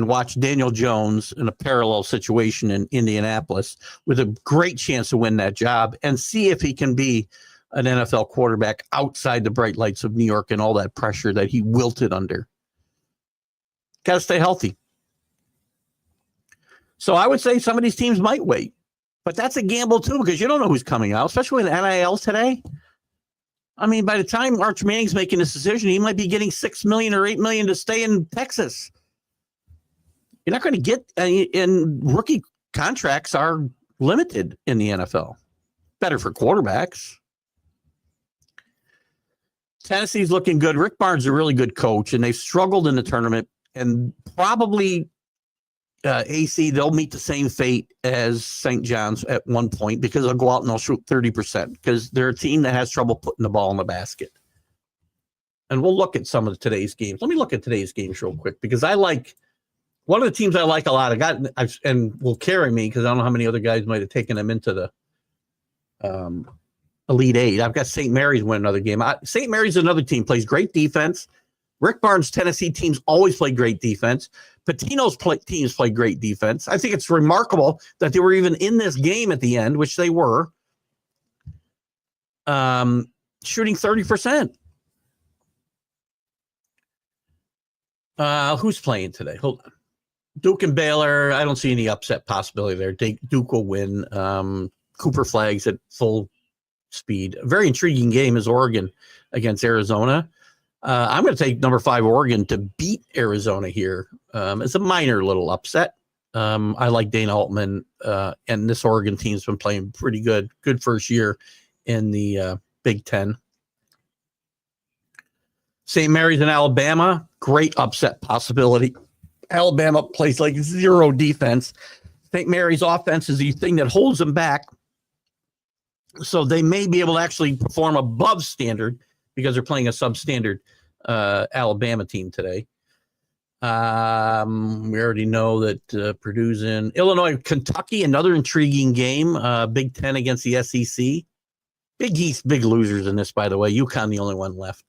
watch Daniel Jones in a parallel situation in Indianapolis with a great chance to win that job, and see if he can be an NFL quarterback outside the bright lights of New York and all that pressure that he wilted under. Got to stay healthy. So I would say some of these teams might wait, but that's a gamble too, because you don't know who's coming out, especially with NIL today. I mean, by the time Arch Manning's making this decision, he might be getting $6 million or $8 million to stay in Texas. You're not going to get, and rookie contracts are limited in the NFL. Better for quarterbacks. Tennessee's looking good. Rick Barnes is a really good coach, and they've struggled in the tournament, and probably AC, they'll meet the same fate as St. John's at one point, because they'll go out and they'll shoot 30%, because they're a team that has trouble putting the ball in the basket. And we'll look at some of today's games. Let me look at today's games real quick, because I like one of the teams I like a lot. And will carry me, because I don't know how many other guys might have taken them into the Elite Eight. I've got St. Mary's win another game. St. Mary's another team, plays great defense. Rick Barnes' Tennessee teams always play great defense. Patino's teams play great defense. I think it's remarkable that they were even in this game at the end, which they were, shooting 30%. Who's playing today? Hold on. Duke and Baylor, I don't see any upset possibility there. Duke will win. Cooper Flags at full speed. A very intriguing game is Oregon against Arizona. I'm going to take number 5 Oregon to beat Arizona here. It's a minor little upset. I like Dana Altman, and this Oregon team's been playing pretty good. Good first year in the Big Ten. St. Mary's in Alabama, great upset possibility. Alabama plays like zero defense. St. Mary's offense is the thing that holds them back. So they may be able to actually perform above standard, because they're playing a substandard Alabama team today. We already know that Purdue's in Illinois. Kentucky, another intriguing game. Big Ten against the SEC. Big East, big losers in this, by the way. UConn, the only one left.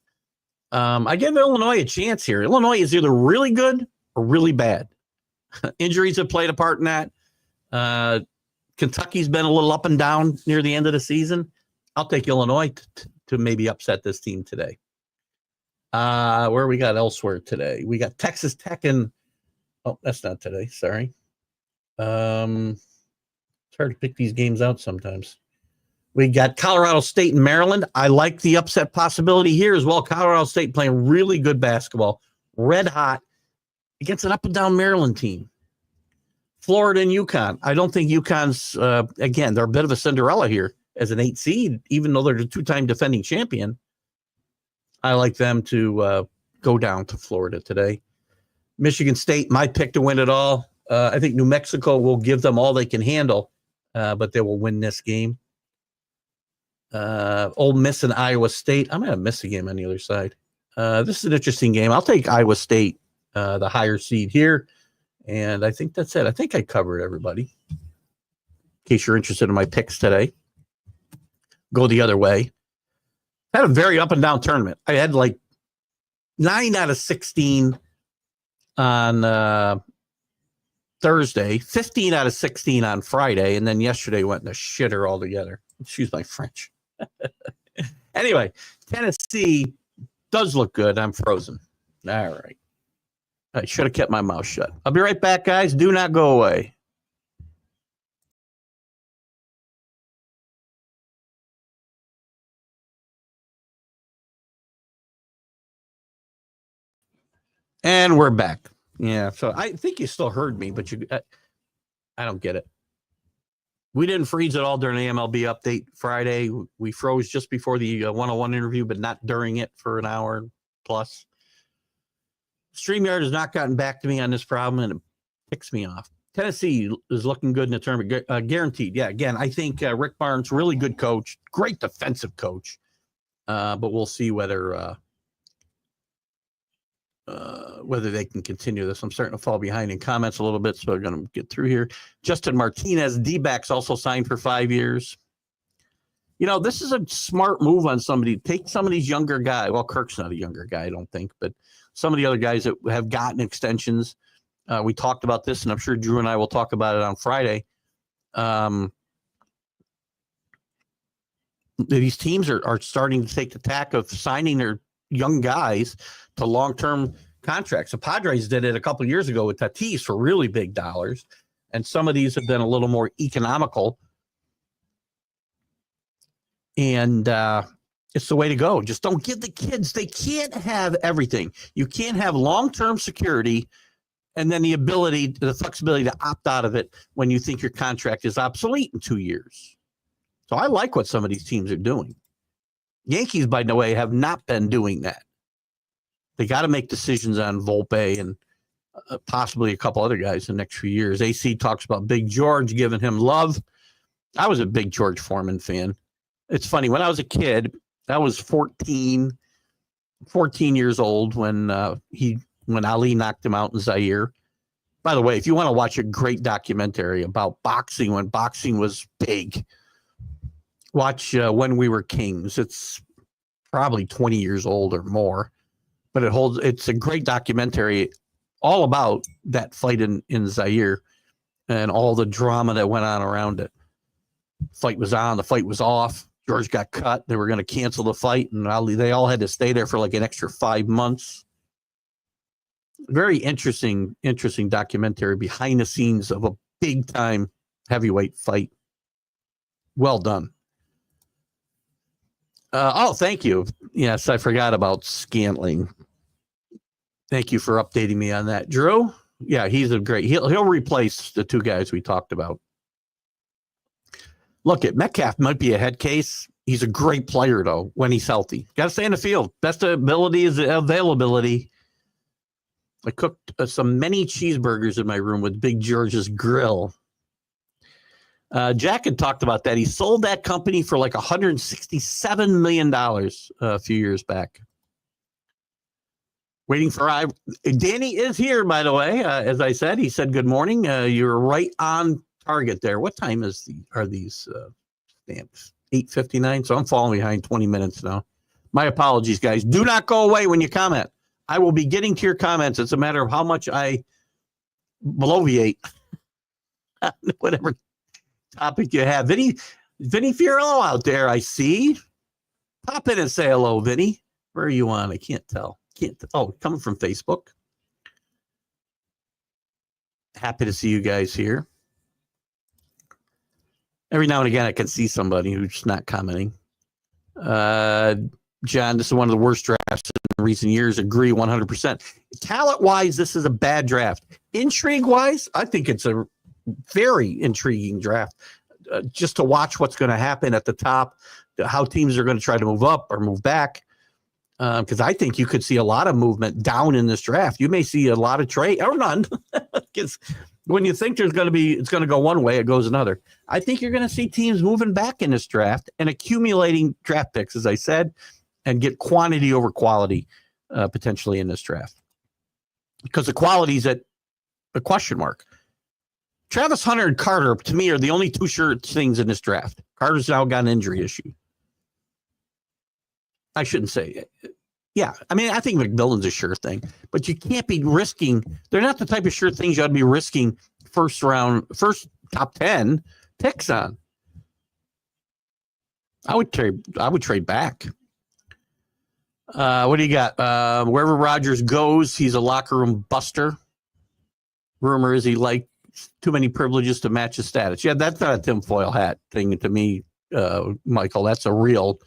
I give Illinois a chance here. Illinois is either really good or really bad. Injuries have played a part in that. Kentucky's been a little up and down near the end of the season. I'll take Illinois to maybe upset this team today. Where we got elsewhere today? We got Texas Tech and that's not today. Sorry. It's hard to pick these games out sometimes. We got Colorado State and Maryland. I like the upset possibility here as well. Colorado State playing really good basketball, red hot against an up and down Maryland team. Florida and UConn. I don't think UConn's, again, they're a bit of a Cinderella here as an 8 seed, even though they're the 2-time defending champion. I like them to go down to Florida today. Michigan State, my pick to win it all. I think New Mexico will give them all they can handle, but they will win this game. Ole Miss and Iowa State. I'm going to miss a game on the other side. This is an interesting game. I'll take Iowa State, the higher seed here. And I think that's it. I think I covered everybody. In case you're interested in my picks today, go the other way. I had a very up and down tournament. I had like 9 out of 16 on Thursday, 15 out of 16 on Friday, and then yesterday went in the shitter altogether. Excuse my French. Anyway, Tennessee does look good. I'm frozen. All right. I should have kept my mouth shut. I'll be right back, guys. Do not go away. And we're back. Yeah, so I think you still heard me, but I don't get it. We didn't freeze at all during the MLB update Friday. We froze just before the 101 interview, but not during it for an hour plus. StreamYard has not gotten back to me on this problem, and it ticks me off. Tennessee is looking good in the tournament, guaranteed. Yeah, again, I think Rick Barnes, really good coach, great defensive coach, but we'll see whether they can continue this. I'm starting to fall behind in comments a little bit, so I'm going to get through here. Justin Martinez, D-backs also signed for 5 years. You know, this is a smart move on somebody. Take some of these younger guys. Well, Kirk's not a younger guy, I don't think, but some of the other guys that have gotten extensions. We talked about this, and I'm sure Drew and I will talk about it on Friday. These teams are starting to take the tack of signing their young guys to long-term contracts. The Padres did it a couple of years ago with Tatis for really big dollars, and some of these have been a little more economical. And it's the way to go. Just don't give the kids, they can't have everything. You can't have long-term security and then the flexibility to opt out of it when you think your contract is obsolete in 2 years. So I like what some of these teams are doing. Yankees, by the way, have not been doing that. They got to make decisions on Volpe and possibly a couple other guys in the next few years. AC talks about Big George giving him love. I was a big George Foreman fan. It's funny. When I was a kid, I was 14 years old when Ali knocked him out in Zaire. By the way, if you want to watch a great documentary about boxing, when boxing was big, watch When We Were Kings. It's probably 20 years old or more, but it's a great documentary all about that fight in Zaire and all the drama that went on around it. Fight was on, the fight was off. George got cut. They were going to cancel the fight, and they all had to stay there for like an extra 5 months. Very interesting documentary behind the scenes of a big time heavyweight fight. Well done. Thank you. Yes, I forgot about Scantling. Thank you for updating me on that. Drew? Yeah, he's he'll replace the 2 guys we talked about. Look, Metcalf might be a head case. He's a great player, though, when he's healthy. Got to stay in the field. Best ability is availability. I cooked some mini cheeseburgers in my room with Big George's grill. Jack had talked about that. He sold that company for like $167 million a few years back. Waiting for Danny is here, by the way. As I said, he said good morning. You're right on target there. What time are these stamps? 8:59. So I'm falling behind 20 minutes now. My apologies, guys. Do not go away when you comment. I will be getting to your comments. It's a matter of how much I bloviate. Whatever topic you have. Vinny Fiorillo out there, I see. Pop in and say hello, Vinny. Where are you on? I can't tell. Oh, coming from Facebook. Happy to see you guys here. Every now and again, I can see somebody who's not commenting. John, this is one of the worst drafts in recent years. Agree 100%. Talent-wise, this is a bad draft. Intrigue-wise, I think it's a very intriguing draft. Just to watch what's going to happen at the top, how teams are going to try to move up or move back. Because I think you could see a lot of movement down in this draft. You may see a lot of trade or none. Because when you think it's going to go one way, it goes another. I think you're going to see teams moving back in this draft and accumulating draft picks, as I said, and get quantity over quality potentially in this draft. Because the quality's at a question mark. Travis Hunter and Carter, to me, are the only two sure things in this draft. Carter's now got an injury issue. I shouldn't say it. Yeah, I mean, I think McMillan's a sure thing, but you can't be risking. They're not the type of sure things you ought to be risking first top 10 picks on. I would trade back. What do you got? Wherever Rodgers goes, he's a locker room buster. Rumor is he likes too many privileges to match his status. Yeah, that's not a tinfoil hat thing to me, Michael. That's a real.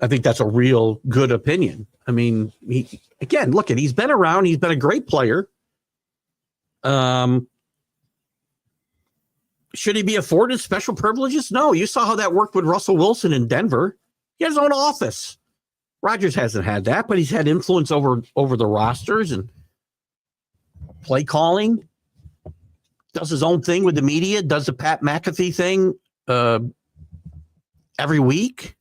I think that's a real good opinion. I mean, he's been around. He's been a great player. Should he be afforded special privileges? No. You saw how that worked with Russell Wilson in Denver. He has his own office. Rodgers hasn't had that, but he's had influence over the rosters and play calling. Does his own thing with the media. Does the Pat McAfee thing every week.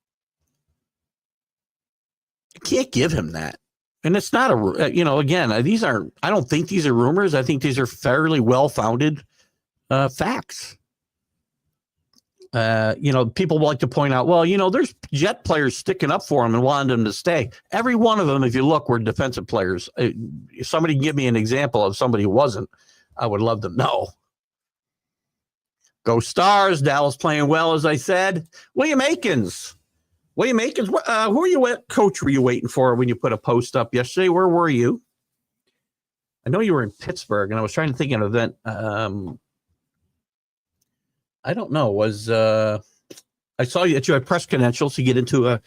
Can't give him that. And it's not again, I don't think these are rumors. I think these are fairly well-founded facts. People like to point out, well, there's Jet players sticking up for him and wanting him to stay. Every one of them, if you look, were defensive players. If somebody can give me an example of somebody who wasn't, I would love to know. Go Stars. Dallas playing well, as I said. William Akins. Who are you coach were you waiting for when you put a post up yesterday? Where were you? I know you were in Pittsburgh, and I was trying to think of an event. I don't know. I saw that you had press credentials to get into a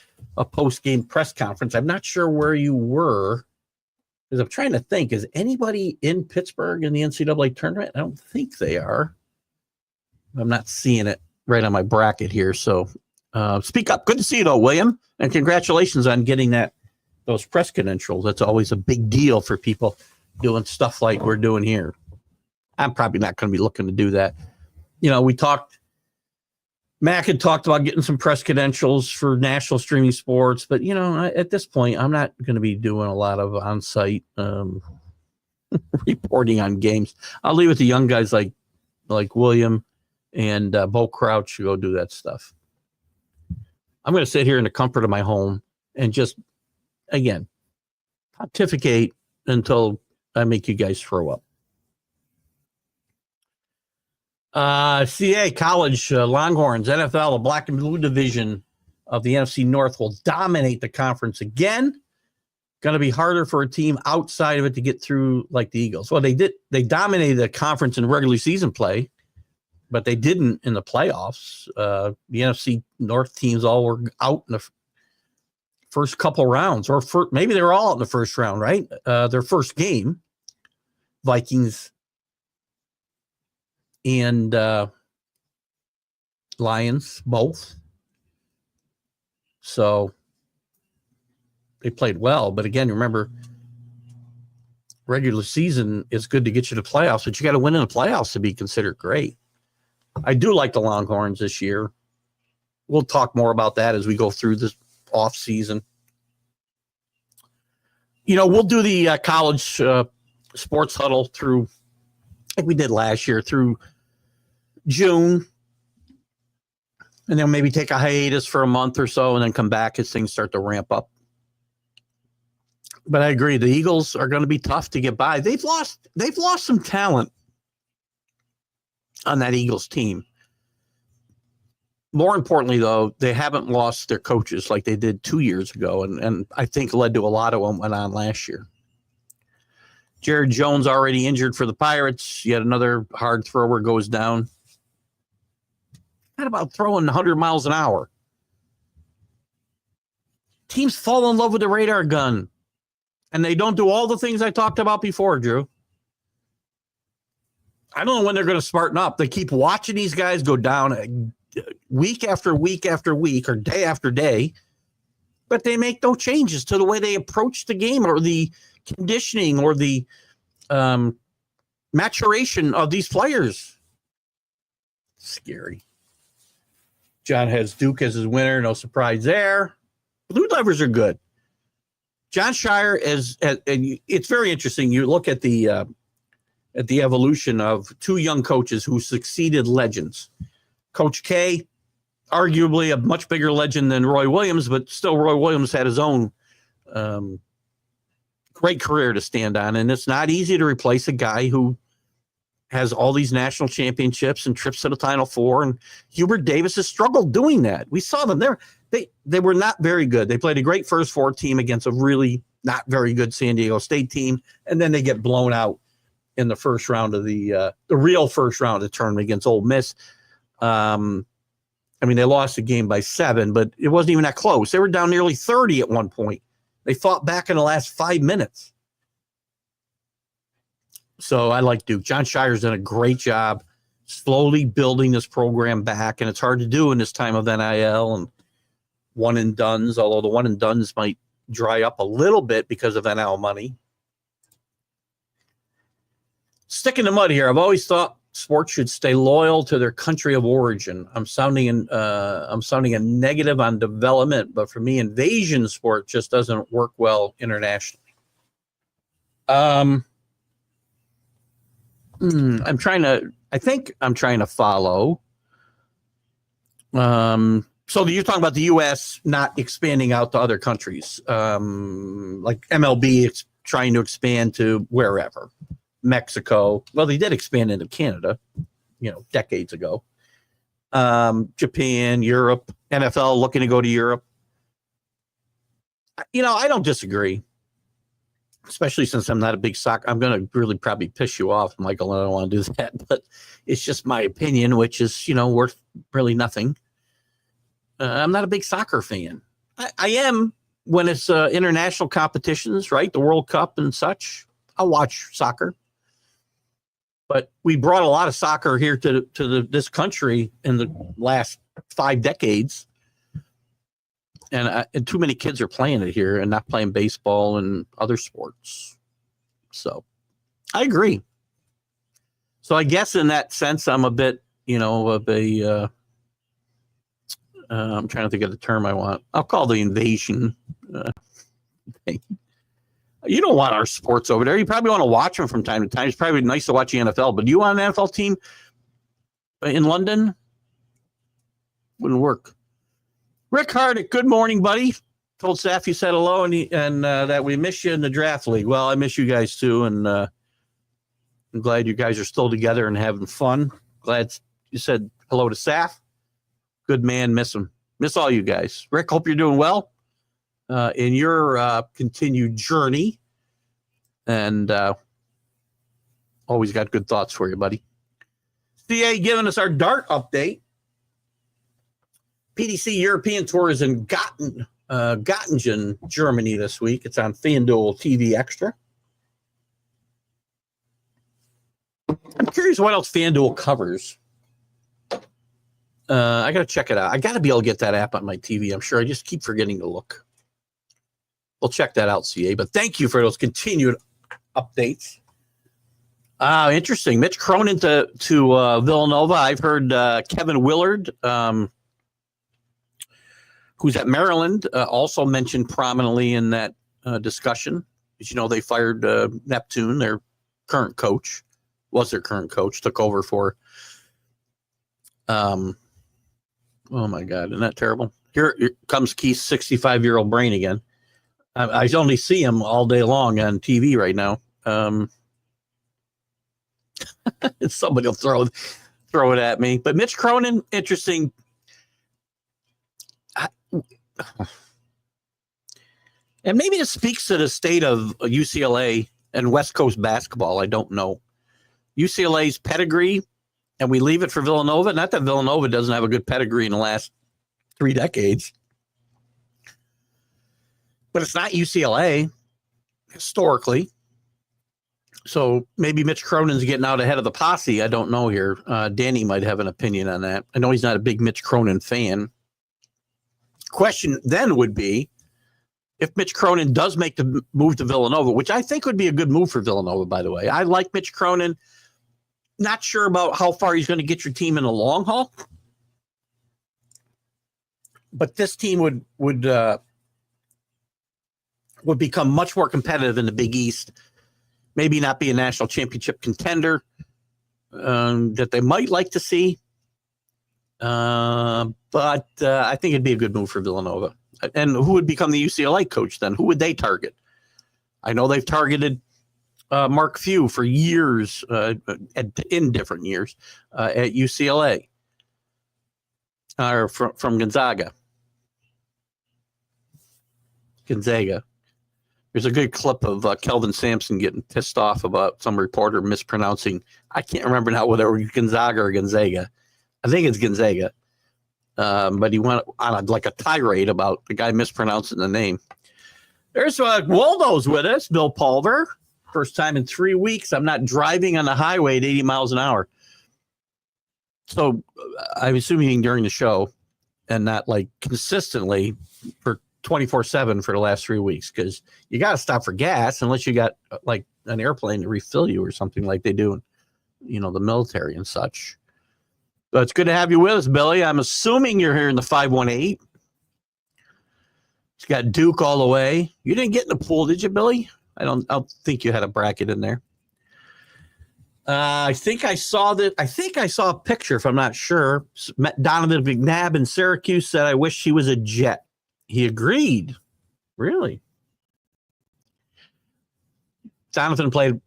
post-game press conference. I'm not sure where you were, because I'm trying to think. Is anybody in Pittsburgh in the NCAA tournament? I don't think they are. I'm not seeing it right on my bracket here, so speak up. Good to see you, though, William, and congratulations on getting those press credentials. That's always a big deal for people doing stuff like we're doing here. I'm probably not going to be looking to do that. Mac had talked about getting some press credentials for national streaming sports, but, at this point, I'm not going to be doing a lot of on-site reporting on games. I'll leave it to young guys like William and Bo Crouch to go do that stuff. I'm going to sit here in the comfort of my home and just, again, pontificate until I make you guys throw up. CA College Longhorns, NFL, the black and blue division of the NFC North will dominate the conference again. Going to be harder for a team outside of it to get through like the Eagles. Well, they dominated the conference in regular season play, but they didn't in the playoffs. The NFC North teams all were out in the first couple rounds, or maybe they were all out in the first round, right? Their first game, Vikings and Lions, both. So they played well. But again, remember, regular season is good to get you to playoffs, but you got to win in the playoffs to be considered great. I do like the Longhorns this year. We'll talk more about that as we go through this off season. We'll do the college sports huddle through, like we did last year, through June, and then maybe take a hiatus for a month or so and then come back as things start to ramp up. But I agree, the Eagles are going to be tough to get by. They've lost some talent on that Eagles team. More importantly, though, they haven't lost their coaches like they did 2 years ago, and I think led to a lot of what went on last year. Jared Jones already injured for the Pirates. Yet another hard thrower goes down. Not about throwing 100 miles an hour. Teams fall in love with the radar gun, and they don't do all the things I talked about before, Drew. I don't know when they're going to smarten up. They keep watching these guys go down week after week after week or day after day, but they make no changes to the way they approach the game or the conditioning or the maturation of these players. Scary. John has Duke as his winner. No surprise there. Blue Devils are good. John Shire and it's very interesting. You look at the evolution of two young coaches who succeeded legends. Coach K, arguably a much bigger legend than Roy Williams, but still Roy Williams had his own great career to stand on. And it's not easy to replace a guy who has all these national championships and trips to the Final Four. And Hubert Davis has struggled doing that. We saw them there. They were not very good. They played a great first four team against a really not very good San Diego State team. And then they get blown out in the first round of the real first round of the tournament against Ole Miss. I mean, they lost the game by 7, but it wasn't even that close. They were down nearly 30 at one point. They fought back in the last 5 minutes. So I like Duke. John Shire's done a great job slowly building this program back, and it's hard to do in this time of NIL and one and dones, although the one and dones might dry up a little bit because of NIL money. Stick in the mud here. I've always thought sports should stay loyal to their country of origin. I'm sounding a negative on development, but for me, invasion sport just doesn't work well internationally. I think I'm trying to follow. So you're talking about the U.S. not expanding out to other countries, like MLB trying to expand to wherever. Mexico. Well, they did expand into Canada, decades ago. Japan, Europe, NFL looking to go to Europe. I don't disagree, especially since I'm not a big soccer. I'm going to really probably piss you off, Michael, and I don't want to do that, but it's just my opinion, which is, worth really nothing. I'm not a big soccer fan. I am when it's international competitions, right? The World Cup and such. I'll watch soccer. But we brought a lot of soccer here to this country in the last 5 decades. And too many kids are playing it here and not playing baseball and other sports. So I agree. So I guess in that sense, I'm a bit, of a, I'm trying to think of the term I want. I'll call the invasion thing. You don't want our sports over there. You probably want to watch them from time to time. It's probably nice to watch the NFL, but do you want an NFL team in London? Wouldn't work. Rick Hardick, good morning, buddy. Told Saf you said hello and that we miss you in the draft league. Well, I miss you guys too, and I'm glad you guys are still together and having fun. Glad you said hello to Saf. Good man, miss him. Miss all you guys. Rick, hope you're doing well in your continued journey, and always got good thoughts for you, buddy. CA giving us our dart update. PDC European Tour is in Göttingen, Germany this week. It's on FanDuel TV Extra. I'm curious what else FanDuel covers. I got to check it out. I got to be able to get that app on my TV. I'm sure I just keep forgetting to look. We'll check that out, CA. But thank you for those continued updates. Interesting. Mitch Cronin to Villanova. I've heard Kevin Willard, who's at Maryland, also mentioned prominently in that discussion. As you know, they fired Neptune, their current coach, took over for, oh my God, isn't that terrible? Here comes Keith's 65-year-old brain again. I only see him all day long on TV right now. Somebody will throw it at me. But Mitch Cronin, interesting. And maybe it speaks to the state of UCLA and West Coast basketball. I don't know. UCLA's pedigree, and we leave it for Villanova. Not that Villanova doesn't have a good pedigree in the last 3 decades. But it's not UCLA historically. So maybe Mitch Cronin's getting out ahead of the posse. I don't know here. Danny might have an opinion on that. I know he's not a big Mitch Cronin fan. Question then would be, if Mitch Cronin does make the move to Villanova, which I think would be a good move for Villanova, by the way. I like Mitch Cronin. Not sure about how far he's going to get your team in the long haul. But this team would become much more competitive in the Big East. Maybe not be a national championship contender that they might like to see. But I think it'd be a good move for Villanova. And who would become the UCLA coach then? Who would they target? I know they've targeted Mark Few for years, in different years, at UCLA, or from Gonzaga. There's a good clip of Kelvin Sampson getting pissed off about some reporter mispronouncing. I can't remember now whether it was Gonzaga or Gonzaga. I think it's Gonzaga. But he went on a tirade about the guy mispronouncing the name. There's Waldo's with us, Bill Pulver. First time in 3 weeks. I'm not driving on the highway at 80 miles an hour. So I'm assuming during the show and not like consistently for 24/7 for the last 3 weeks, because you got to stop for gas unless you got like an airplane to refill you or something like they do in, the military and such. But it's good to have you with us, Billy. I'm assuming you're here in the 518. It's got Duke all the way. You didn't get in the pool, did you, Billy? I don't think you had a bracket in there. I think I saw a picture, if I'm not sure. Donovan McNabb in Syracuse said, I wish he was a Jet. He agreed. Really? Donovan played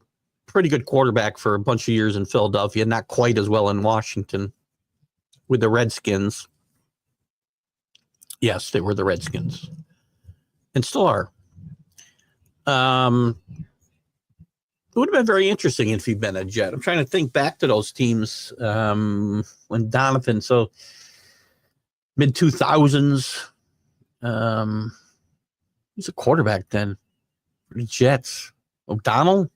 pretty good quarterback for a bunch of years in Philadelphia, not quite as well in Washington with the Redskins. Yes, they were the Redskins. And still are. It would have been very interesting if he'd been a Jet. I'm trying to think back to those teams when Donovan, so mid-2000s. He's a quarterback then for the Jets. O'Donnell?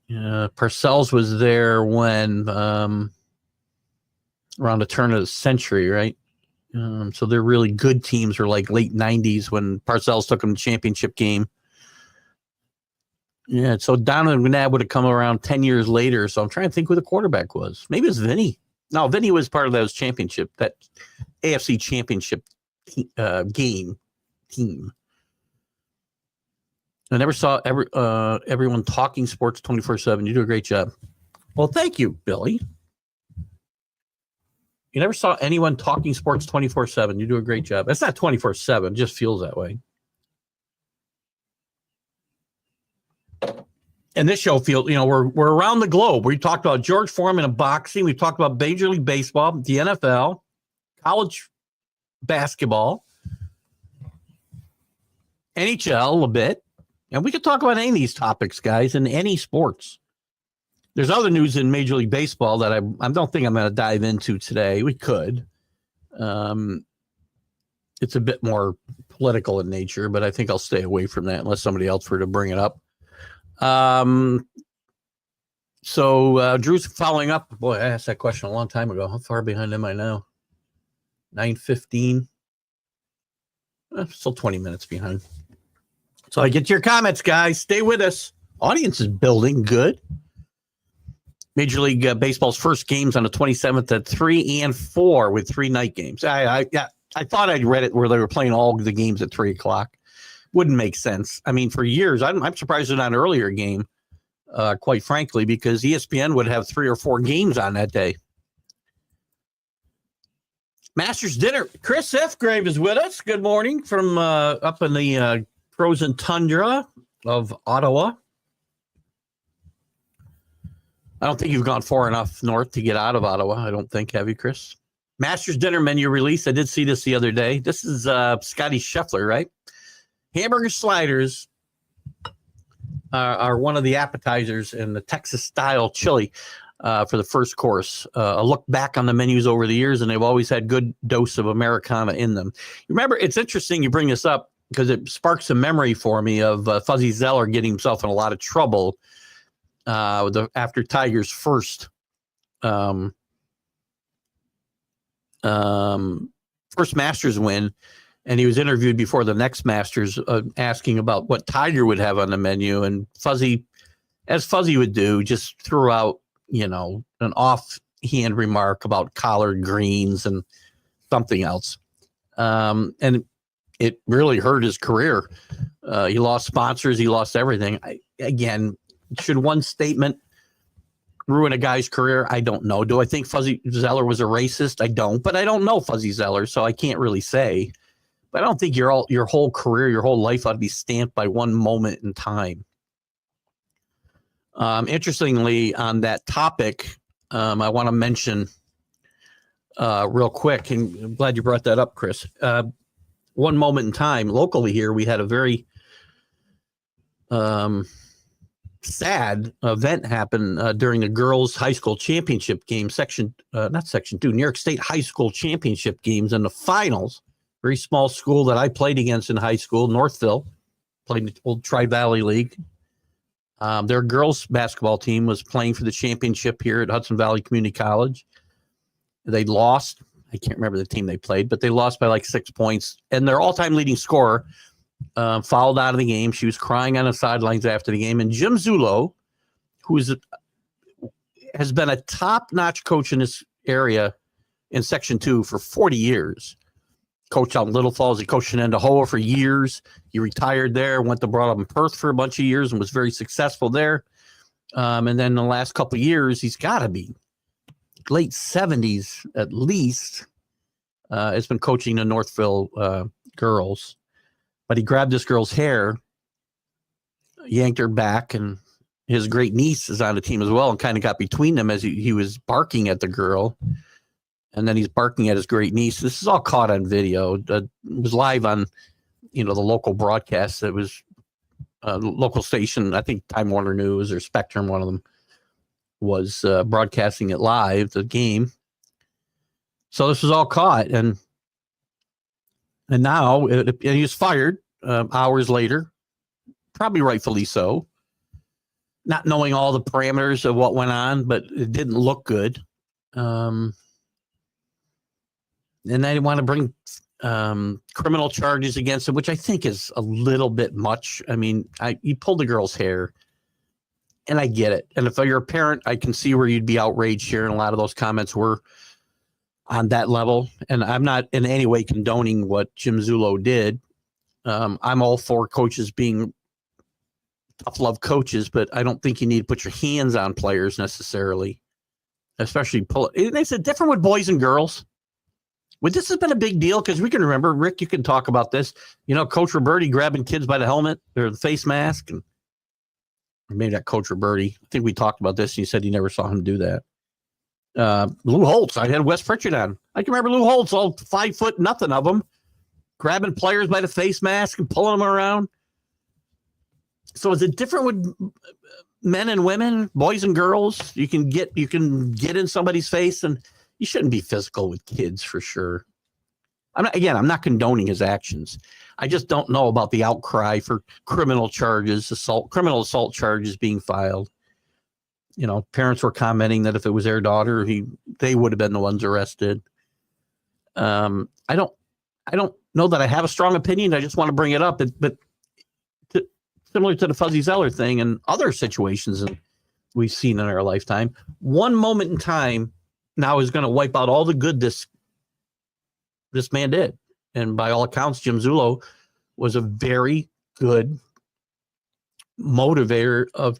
Parcells was there when around the turn of the century, right? So they're really good teams were like late 90s when Parcells took them to the championship game. Yeah, so Donovan McNabb would have come around 10 years later. So I'm trying to think who the quarterback was. Maybe it was Vinny. No, Vinny was part of that championship, that AFC championship team. I never saw everyone talking sports 24/7. You do a great job. Well, thank you, Billy. You never saw anyone talking sports 24/7. You do a great job. It's not 24/7. It just feels that way. And this show feels, we're around the globe. We talked about George Foreman and boxing. We've talked about Major League Baseball, the NFL, college basketball, NHL a bit. And we could talk about any of these topics, guys, in any sports. There's other news in Major League Baseball that I don't think I'm going to dive into today. We could. It's a bit more political in nature, but I think I'll stay away from that unless somebody else were to bring it up. So Drew's following up. Boy, I asked that question a long time ago. How far behind am I now? 9:15. Still 20 minutes behind. So I get your comments, guys. Stay with us. Audience is building good. Major League Baseball's first games on the 27th at 3 and 4 with 3 night games. I thought I'd read it where they were playing all the games at 3 o'clock. Wouldn't make sense. I mean, for years, I'm surprised it's not an earlier game, quite frankly, because ESPN would have 3 or 4 games on that day. Masters dinner. Chris Ifgrave is with us. Good morning from up in the frozen tundra of Ottawa. I don't think you've gone far enough north to get out of Ottawa. I don't think, have you, Chris? Masters dinner menu release. I did see this the other day. This is Scotty Scheffler, right? Hamburger sliders are one of the appetizers in the Texas-style chili for the first course. A look back on the menus over the years, and they've always had good dose of Americana in them. Remember, it's interesting you bring this up because it sparks a memory for me of Fuzzy Zeller getting himself in a lot of trouble after Tiger's first Masters win. And he was interviewed before the next Masters asking about what Tiger would have on the menu. And Fuzzy, as Fuzzy would do, just threw out, an offhand remark about collard greens and something else. And it really hurt his career. He lost sponsors. He lost everything. Again, should one statement ruin a guy's career? I don't know. Do I think Fuzzy Zeller was a racist? I don't. But I don't know Fuzzy Zeller, so I can't really say. But I don't think your whole career, your whole life ought to be stamped by one moment in time. Interestingly, on that topic, I want to mention real quick, and I'm glad you brought that up, Chris. One moment in time, locally here, we had a very sad event happen during the girls' high school championship game, not Section 2, New York State High School Championship games in the finals. Very small school that I played against in high school, Northville, played in the old Tri-Valley League. Their girls basketball team was playing for the championship here at Hudson Valley Community College. They lost. I can't remember the team they played, but they lost by like 6 points. And their all-time leading scorer fouled out of the game. She was crying on the sidelines after the game. And Jim Zulo, who has been a top-notch coach in this area in Section 2 for 40 years, coached out in Little Falls. He coached in Endahoa for years. He retired there, went to brought up in Perth for a bunch of years and was very successful there. And then the last couple of years, he's got to be late 70s at least. Has been coaching the Northville girls. But he grabbed this girl's hair, yanked her back, and his great niece is on the team as well, and kind of got between them as he was barking at the girl. And then he's barking at his great niece. This is all caught on video. It was live on, the local broadcast. It was a local station. I think Time Warner News or Spectrum, one of them, was broadcasting it live, the game. So this was all caught. And now and he was fired hours later, probably rightfully so, not knowing all the parameters of what went on, but it didn't look good. And they want to bring criminal charges against him, which I think is a little bit much. I mean, you pulled the girl's hair, and I get it. And if you're a parent, I can see where you'd be outraged here, and a lot of those comments were on that level. And I'm not in any way condoning what Jim Zulo did. I'm all for coaches being tough love coaches, but I don't think you need to put your hands on players necessarily, especially pull it. And it's different with boys and girls. Well, this has been a big deal because we can remember, Rick, you can talk about this, Coach Roberti grabbing kids by the helmet or the face mask, and maybe not Coach Roberti. I think we talked about this and you said you never saw him do that. Lou Holtz, I had Wes Pritchard on. I can remember Lou Holtz, all 5 foot nothing of them, grabbing players by the face mask and pulling them around. So is it different with men and women, boys and girls? You can get in somebody's face, and you shouldn't be physical with kids for sure. I'm not condoning his actions. I just don't know about the outcry for criminal assault charges being filed. Parents were commenting that if it was their daughter, they would have been the ones arrested. I don't know that I have a strong opinion. I just want to bring it up, but similar to the Fuzzy Zeller thing and other situations that we've seen in our lifetime, one moment in time now is going to wipe out all the good this man did. And by all accounts, Jim Zulo was a very good motivator of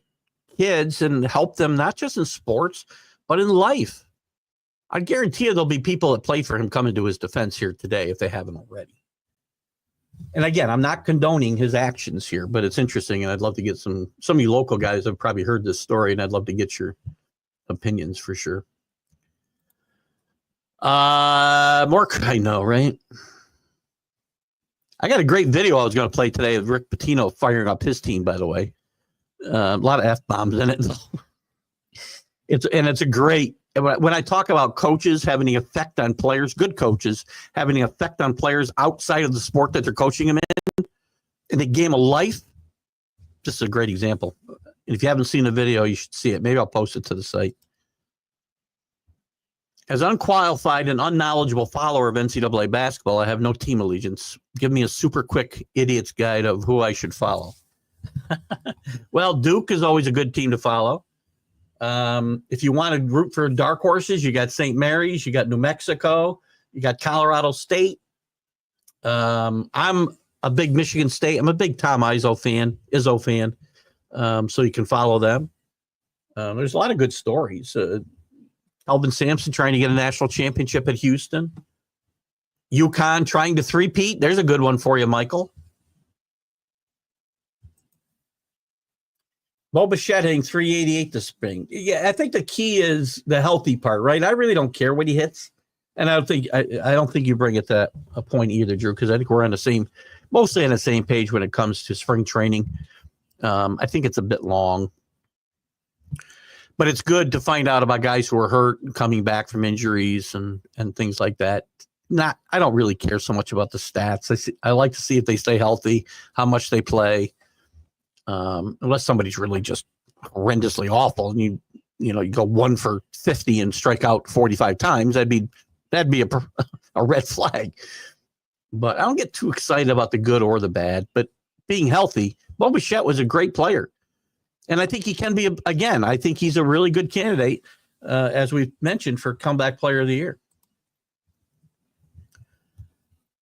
kids and helped them not just in sports, but in life. I guarantee you there'll be people that played for him coming to his defense here today if they haven't already. And again, I'm not condoning his actions here, but it's interesting, and I'd love to get some of you local guys have probably heard this story, and I'd love to get your opinions for sure. I know, right? I got a great video I was going to play today of Rick Pitino firing up his team, by the way. A lot of F-bombs in it. It's a great, when I talk about coaches having the effect on players, good coaches having the effect on players outside of the sport that they're coaching them in the game of life, this is a great example. And if you haven't seen the video, you should see it. Maybe I'll post it to the site. As unqualified and unknowledgeable follower of NCAA basketball, I have no team allegiance. Give me a super quick idiot's guide of who I should follow. Well, Duke is always a good team to follow. If you want to root for dark horses, you got St. Mary's, you got New Mexico, you got Colorado State. I'm a big Michigan State. I'm a big Tom Izzo fan. So you can follow them. There's a lot of good stories. Elvin Sampson trying to get a national championship at Houston. UConn trying to three-peat. There's a good one for you, Michael. Bo Bichette hitting 388 this spring. Yeah, I think the key is the healthy part, right? I really don't care what he hits. And I don't think you bring it to a point either, Drew, because I think we're mostly on the same page when it comes to spring training. I think it's a bit long. But it's good to find out about guys who are hurt and coming back from injuries and things like that. I don't really care so much about the stats. I like to see if they stay healthy, how much they play. Unless somebody's really just horrendously awful and you go 1 for 50 and strike out 45 times, that'd be a red flag. But I don't get too excited about the good or the bad. But being healthy, Bo Bichette was a great player. And I think he can be, again, I think he's a really good candidate, as we've mentioned, for comeback player of the year.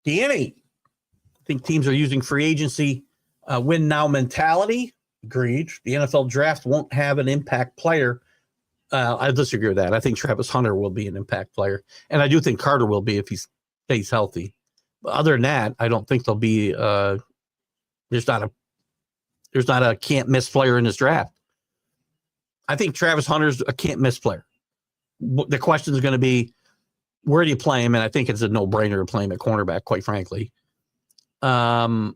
Danny, I think teams are using free agency win now mentality. Agreed. The NFL draft won't have an impact player. I disagree with that. I think Travis Hunter will be an impact player. And I do think Carter will be if he stays healthy. But other than that, I don't think there'll be there's not a can't miss player in this draft. I think Travis Hunter's a can't miss player. The question is going to be, where do you play him? And I think it's a no-brainer to play him at cornerback, quite frankly. And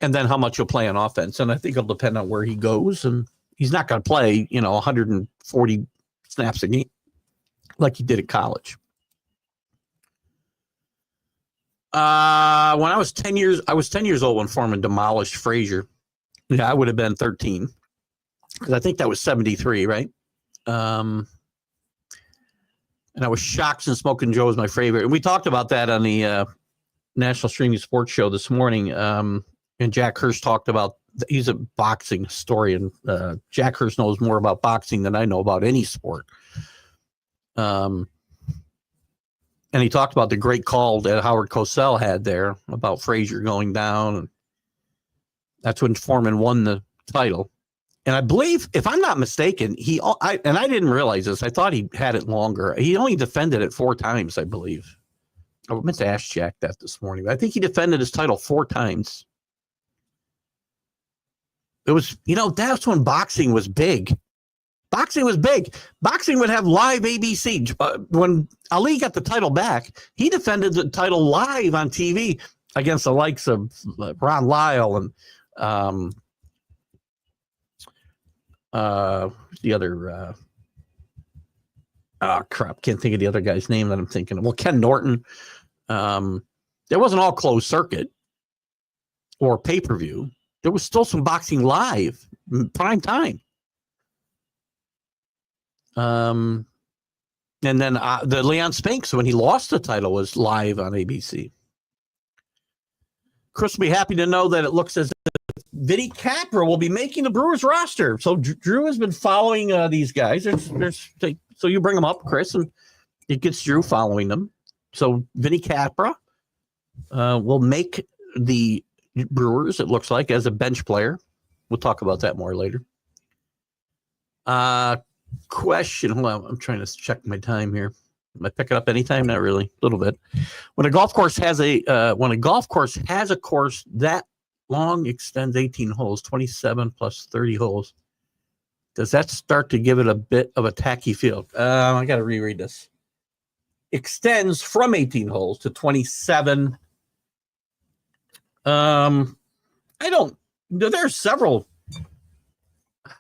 then how much you'll play on offense. And I think it'll depend on where he goes. And he's not going to play, 140 snaps a game like he did at college. When I was 10 years old when Foreman demolished Frazier. Yeah, I would have been 13 because I think that was 73, right? And I was shocked and Smoking Joe was my favorite. And we talked about that on the National Streaming Sports Show this morning. And Jack Hurst talked about, he's a boxing historian. Jack Hurst knows more about boxing than I know about any sport. And he talked about the great call that Howard Cosell had there about Frazier going down. And that's when Foreman won the title. And I believe, if I'm not mistaken, I didn't realize this. I thought he had it longer. He only defended it 4 times, I believe. I meant to ask Jack that this morning. But I think he defended his title 4 times. It was, that's when boxing was big. Boxing was big. Boxing would have live ABC. When Ali got the title back, he defended the title live on TV against the likes of Ron Lyle and the other can't think of the other guy's name that I'm thinking of. Well, Ken Norton. There wasn't all closed circuit or pay-per-view. There was still some boxing live, prime time. And then the Leon Spinks, when he lost the title, was live on ABC. Chris will be happy to know that it looks as if Vinny Capra will be making the Brewers roster. So Drew has been following these guys. So you bring them up, Chris, and it gets Drew following them. So Vinny Capra will make the Brewers, it looks like, as a bench player. We'll talk about that more later. Question. Hold on. I'm trying to check my time here. I pick it up anytime? Not really. A little bit. When a golf course has a course that long, extends 18 holes, 27 plus 30 holes, does that start to give it a bit of a tacky feel? I got to reread this. Extends from 18 holes to 27. There's several. I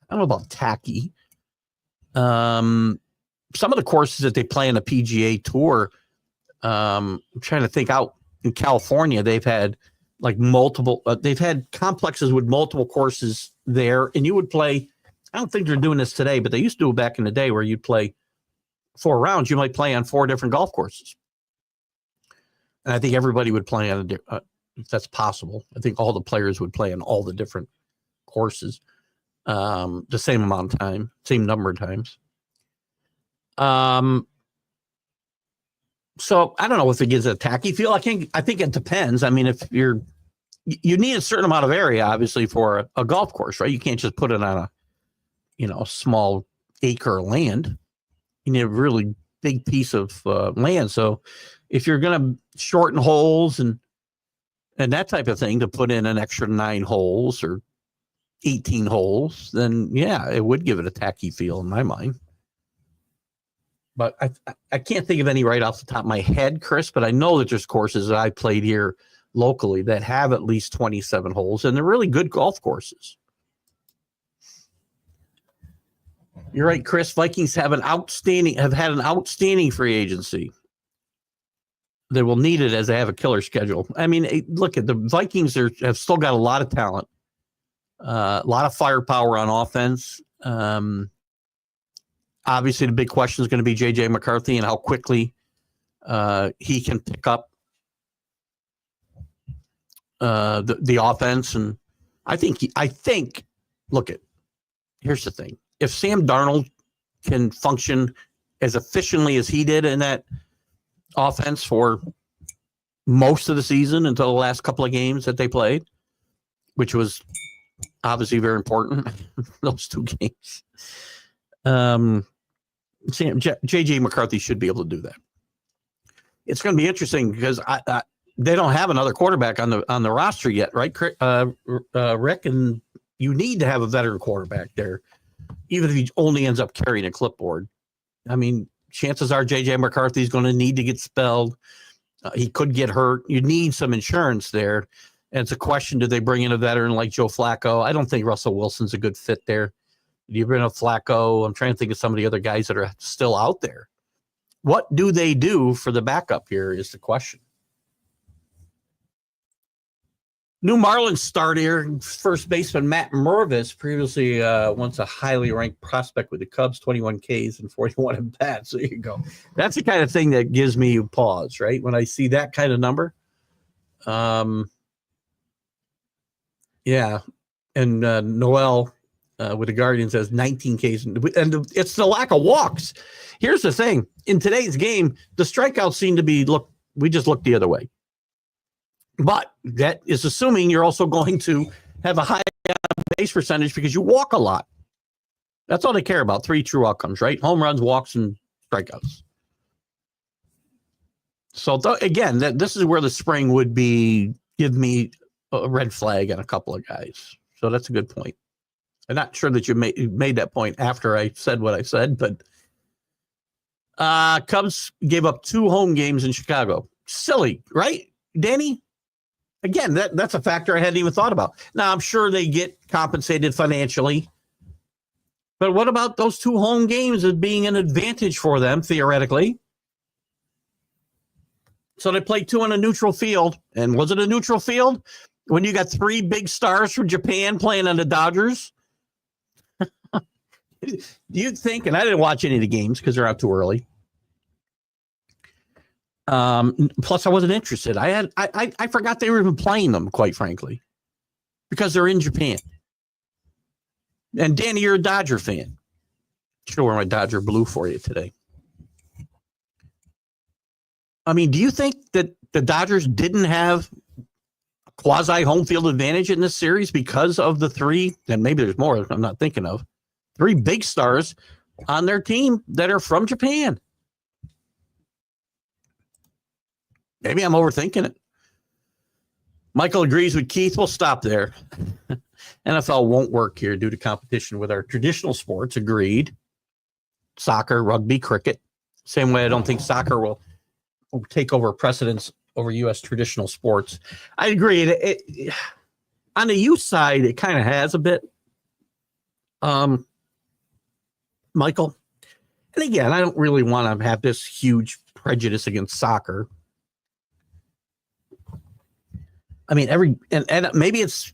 don't know about tacky. Some of the courses that they play in the PGA Tour, I'm trying to think, out in California, they've had like multiple, they've had complexes with multiple courses there, and you would play, I don't think they're doing this today, but they used to do it back in the day where you'd play 4 rounds. You might play on 4 different golf courses. And I think everybody would play on if that's possible. I think all the players would play on all the different courses, the same amount of time, same number of times. So I don't know if it gives a tacky feel. I think it depends. I mean, if you need a certain amount of area, obviously, for a golf course, right? You can't just put it on a small acre of land. You need a really big piece of land. So if you're going to shorten holes and that type of thing to put in an extra 9 holes or 18 holes, then yeah, it would give it a tacky feel in my mind. But I can't think of any right off the top of my head, Chris, but I know that there's courses that I played here locally that have at least 27 holes, and they're really good golf courses. You're right, Chris. Vikings have had an outstanding free agency. They will need it as they have a killer schedule. I mean, look at the Vikings have still got a lot of talent, a lot of firepower on offense. Obviously, the big question is going to be J.J. McCarthy and how quickly he can pick up the offense. And I think, here's the thing. If Sam Darnold can function as efficiently as he did in that offense for most of the season until the last couple of games that they played, which was obviously very important, those 2 games, J.J. McCarthy should be able to do that. It's going to be interesting because they don't have another quarterback on the roster yet, right, Rick? And you need to have a veteran quarterback there, even if he only ends up carrying a clipboard. I mean, chances are J.J. McCarthy is going to need to get spelled. He could get hurt. You need some insurance there. And it's a question, do they bring in a veteran like Joe Flacco? I don't think Russell Wilson's a good fit there. You bring up Flacco. I'm trying to think of some of the other guys that are still out there. What do they do for the backup here is the question. New Marlins start here. First baseman Matt Mervis, previously once a highly ranked prospect with the Cubs, 21 Ks and 41 at bats. So there you go. That's the kind of thing that gives me a pause, right? When I see that kind of number. Yeah. And Noel with the Guardians has 19 Ks. And it's the lack of walks. Here's the thing. In today's game, the strikeouts seem to be, we just look the other way. But that is assuming you're also going to have a high base percentage because you walk a lot. That's all they care about. 3 true outcomes, right? Home runs, walks, and strikeouts. So again, this is where the spring would give me a red flag on a couple of guys. So that's a good point. I'm not sure that you made that point after I said what I said, but Cubs gave up 2 home games in Chicago. Silly, right, Danny? Again, that's a factor I hadn't even thought about. Now, I'm sure they get compensated financially. But what about those 2 home games as being an advantage for them, theoretically? So they played 2 on a neutral field. And was it a neutral field when you got 3 big stars from Japan playing on the Dodgers? Do you think, and I didn't watch any of the games because they're out too early. Plus, I wasn't interested. I forgot they were even playing them, quite frankly, because they're in Japan. And Danny, you're a Dodger fan. Should wear my Dodger blue for you today. I mean, do you think that the Dodgers didn't have a quasi home field advantage in this series because of the 3, and maybe there's more I'm not thinking of, 3 big stars on their team that are from Japan? Maybe I'm overthinking it. Michael agrees with Keith. We'll stop there. NFL won't work here due to competition with our traditional sports. Agreed. Soccer, rugby, cricket. Same way I don't think soccer will take over precedence over U.S. traditional sports. I agree. On the youth side, it kind of has a bit. Michael. And again, I don't really want to have this huge prejudice against soccer. I mean, and maybe it's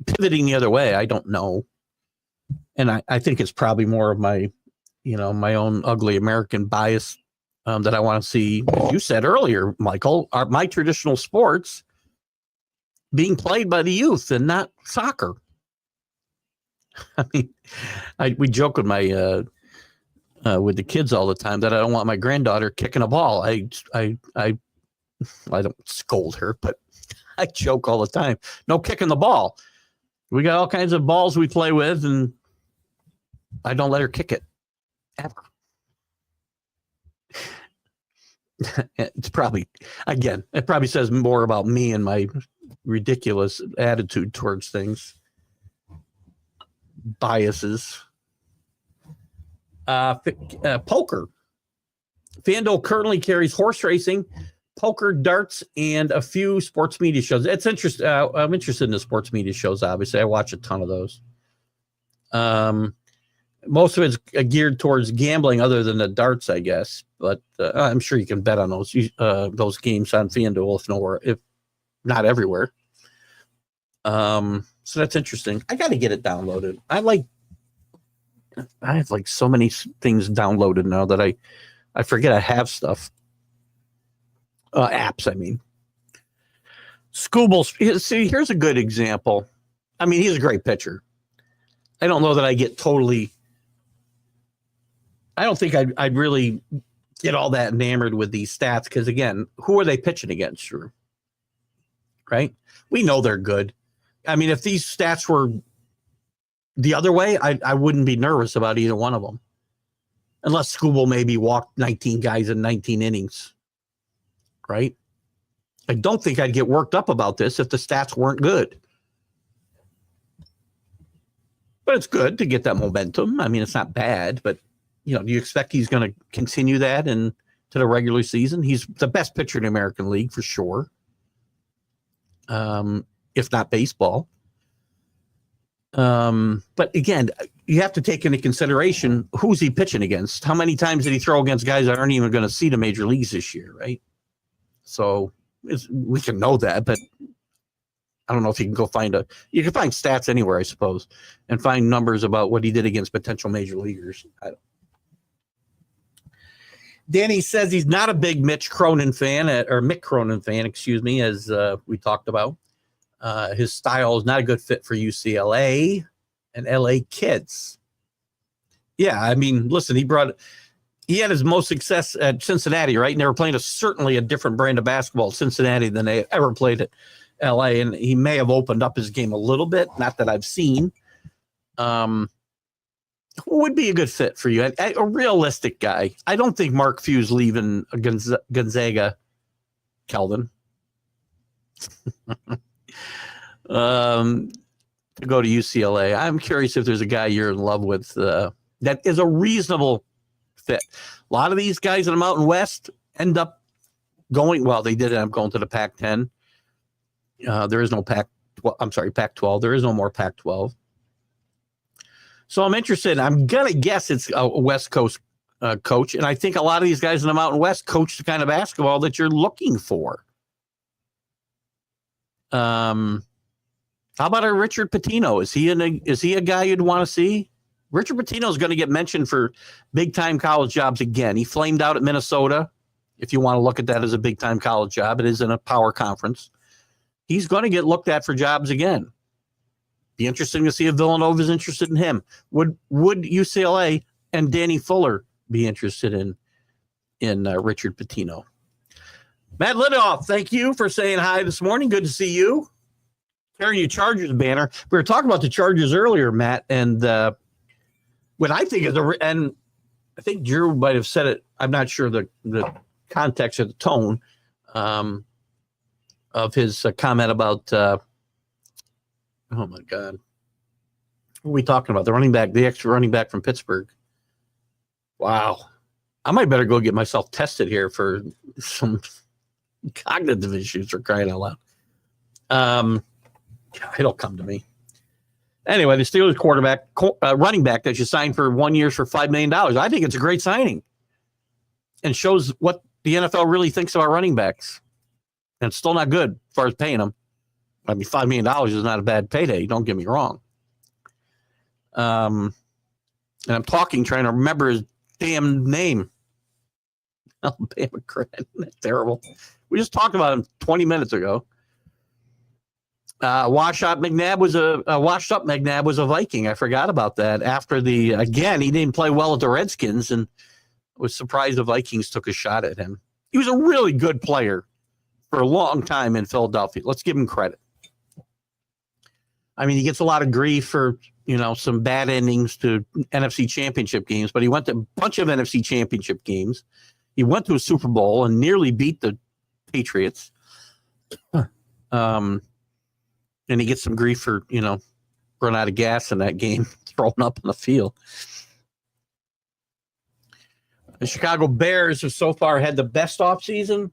pivoting the other way. I don't know. And I think it's probably more of my own ugly American bias that I want to see, as you said earlier, Michael, are my traditional sports being played by the youth and not soccer. I mean, we joke with my with the kids all the time that I don't want my granddaughter kicking a ball. I don't scold her, but I joke all the time. No kicking the ball. We got all kinds of balls we play with, and I don't let her kick it ever. It's probably, again, it probably says more about me and my ridiculous attitude towards things. Biases. Poker. FanDuel currently carries horse racing, poker, darts, and a few sports media shows. It's interesting. I'm interested in the sports media shows. Obviously, I watch a ton of those. Most of it's geared towards gambling, other than the darts, I guess. But I'm sure you can bet on those games on FanDuel, if not everywhere. So that's interesting. I got to get it downloaded. I have like so many things downloaded now that I forget I have stuff. Apps, I mean. Scooble, see, here's a good example. I mean, he's a great pitcher. I don't know that I get totally. I don't think I'd really get all that enamored with these stats because, again, who are they pitching against, Drew? Right? We know they're good. I mean, if these stats were the other way, I wouldn't be nervous about either one of them. Unless Scooble maybe walked 19 guys in 19 innings. Right? I don't think I'd get worked up about this if the stats weren't good. But it's good to get that momentum. I mean, it's not bad, but do you expect he's going to continue that into the regular season? He's the best pitcher in the American League for sure. If not baseball. But again, you have to take into consideration who's he pitching against. How many times did he throw against guys that aren't even going to see the major leagues this year, right? So we can know that, but I don't know if you can go you can find stats anywhere, I suppose, and find numbers about what he did against potential major leaguers. Danny says he's not a big Mick Cronin fan, excuse me, as we talked about. His style is not a good fit for UCLA and LA kids. Yeah, I mean, listen, he had his most success at Cincinnati, right? And they were playing certainly a different brand of basketball at Cincinnati than they ever played at LA. And he may have opened up his game a little bit, not that I've seen. Who would be a good fit for you? A realistic guy. I don't think Mark Few's leaving Gonzaga, Kelvin. To go to UCLA. I'm curious if there's a guy you're in love with that is a reasonable fit. A lot of these guys in the Mountain West end up going, well, they did end up going to the Pac-10. There is no Pac-12. There is no more Pac-12. So I'm interested. I'm going to guess it's a West Coast coach. And I think a lot of these guys in the Mountain West coach the kind of basketball that you're looking for. How about our Richard Pitino? Is he a guy you'd want to see? Richard Pitino is going to get mentioned for big-time college jobs again. He flamed out at Minnesota. If you want to look at that as a big-time college job, it is in a power conference. He's going to get looked at for jobs again. Be interesting to see if Villanova is interested in him. Would UCLA and Danny Fuller be interested in Richard Pitino? Matt Lidoff, thank you for saying hi this morning. Good to see you. Carrying your Chargers banner. We were talking about the Chargers earlier, Matt, and what I think is and I think Drew might have said it. I'm not sure the context or the tone. of his comment about, oh my God, what are we talking about? The running back, the extra running back from Pittsburgh. Wow. I might better go get myself tested here for some cognitive issues, for crying out loud. It'll come to me. Anyway, the Steelers running back that you signed for 1 year for $5 million. I think it's a great signing and shows what the NFL really thinks about running backs. And it's still not good as far as paying them. I mean, $5 million is not a bad payday. Don't get me wrong. And I'm trying to remember his damn name. Alabama credit. That's terrible. We just talked about him 20 minutes ago. Washed up McNabb was a Viking. I forgot about that. Again, he didn't play well at the Redskins, and was surprised the Vikings took a shot at him. He was a really good player for a long time in Philadelphia. Let's give him credit. I mean, he gets a lot of grief for, some bad endings to NFC championship games, but he went to a bunch of NFC championship games. He went to a Super Bowl and nearly beat the Patriots. And he gets some grief for, run out of gas in that game, thrown up on the field. The Chicago Bears have so far had the best offseason.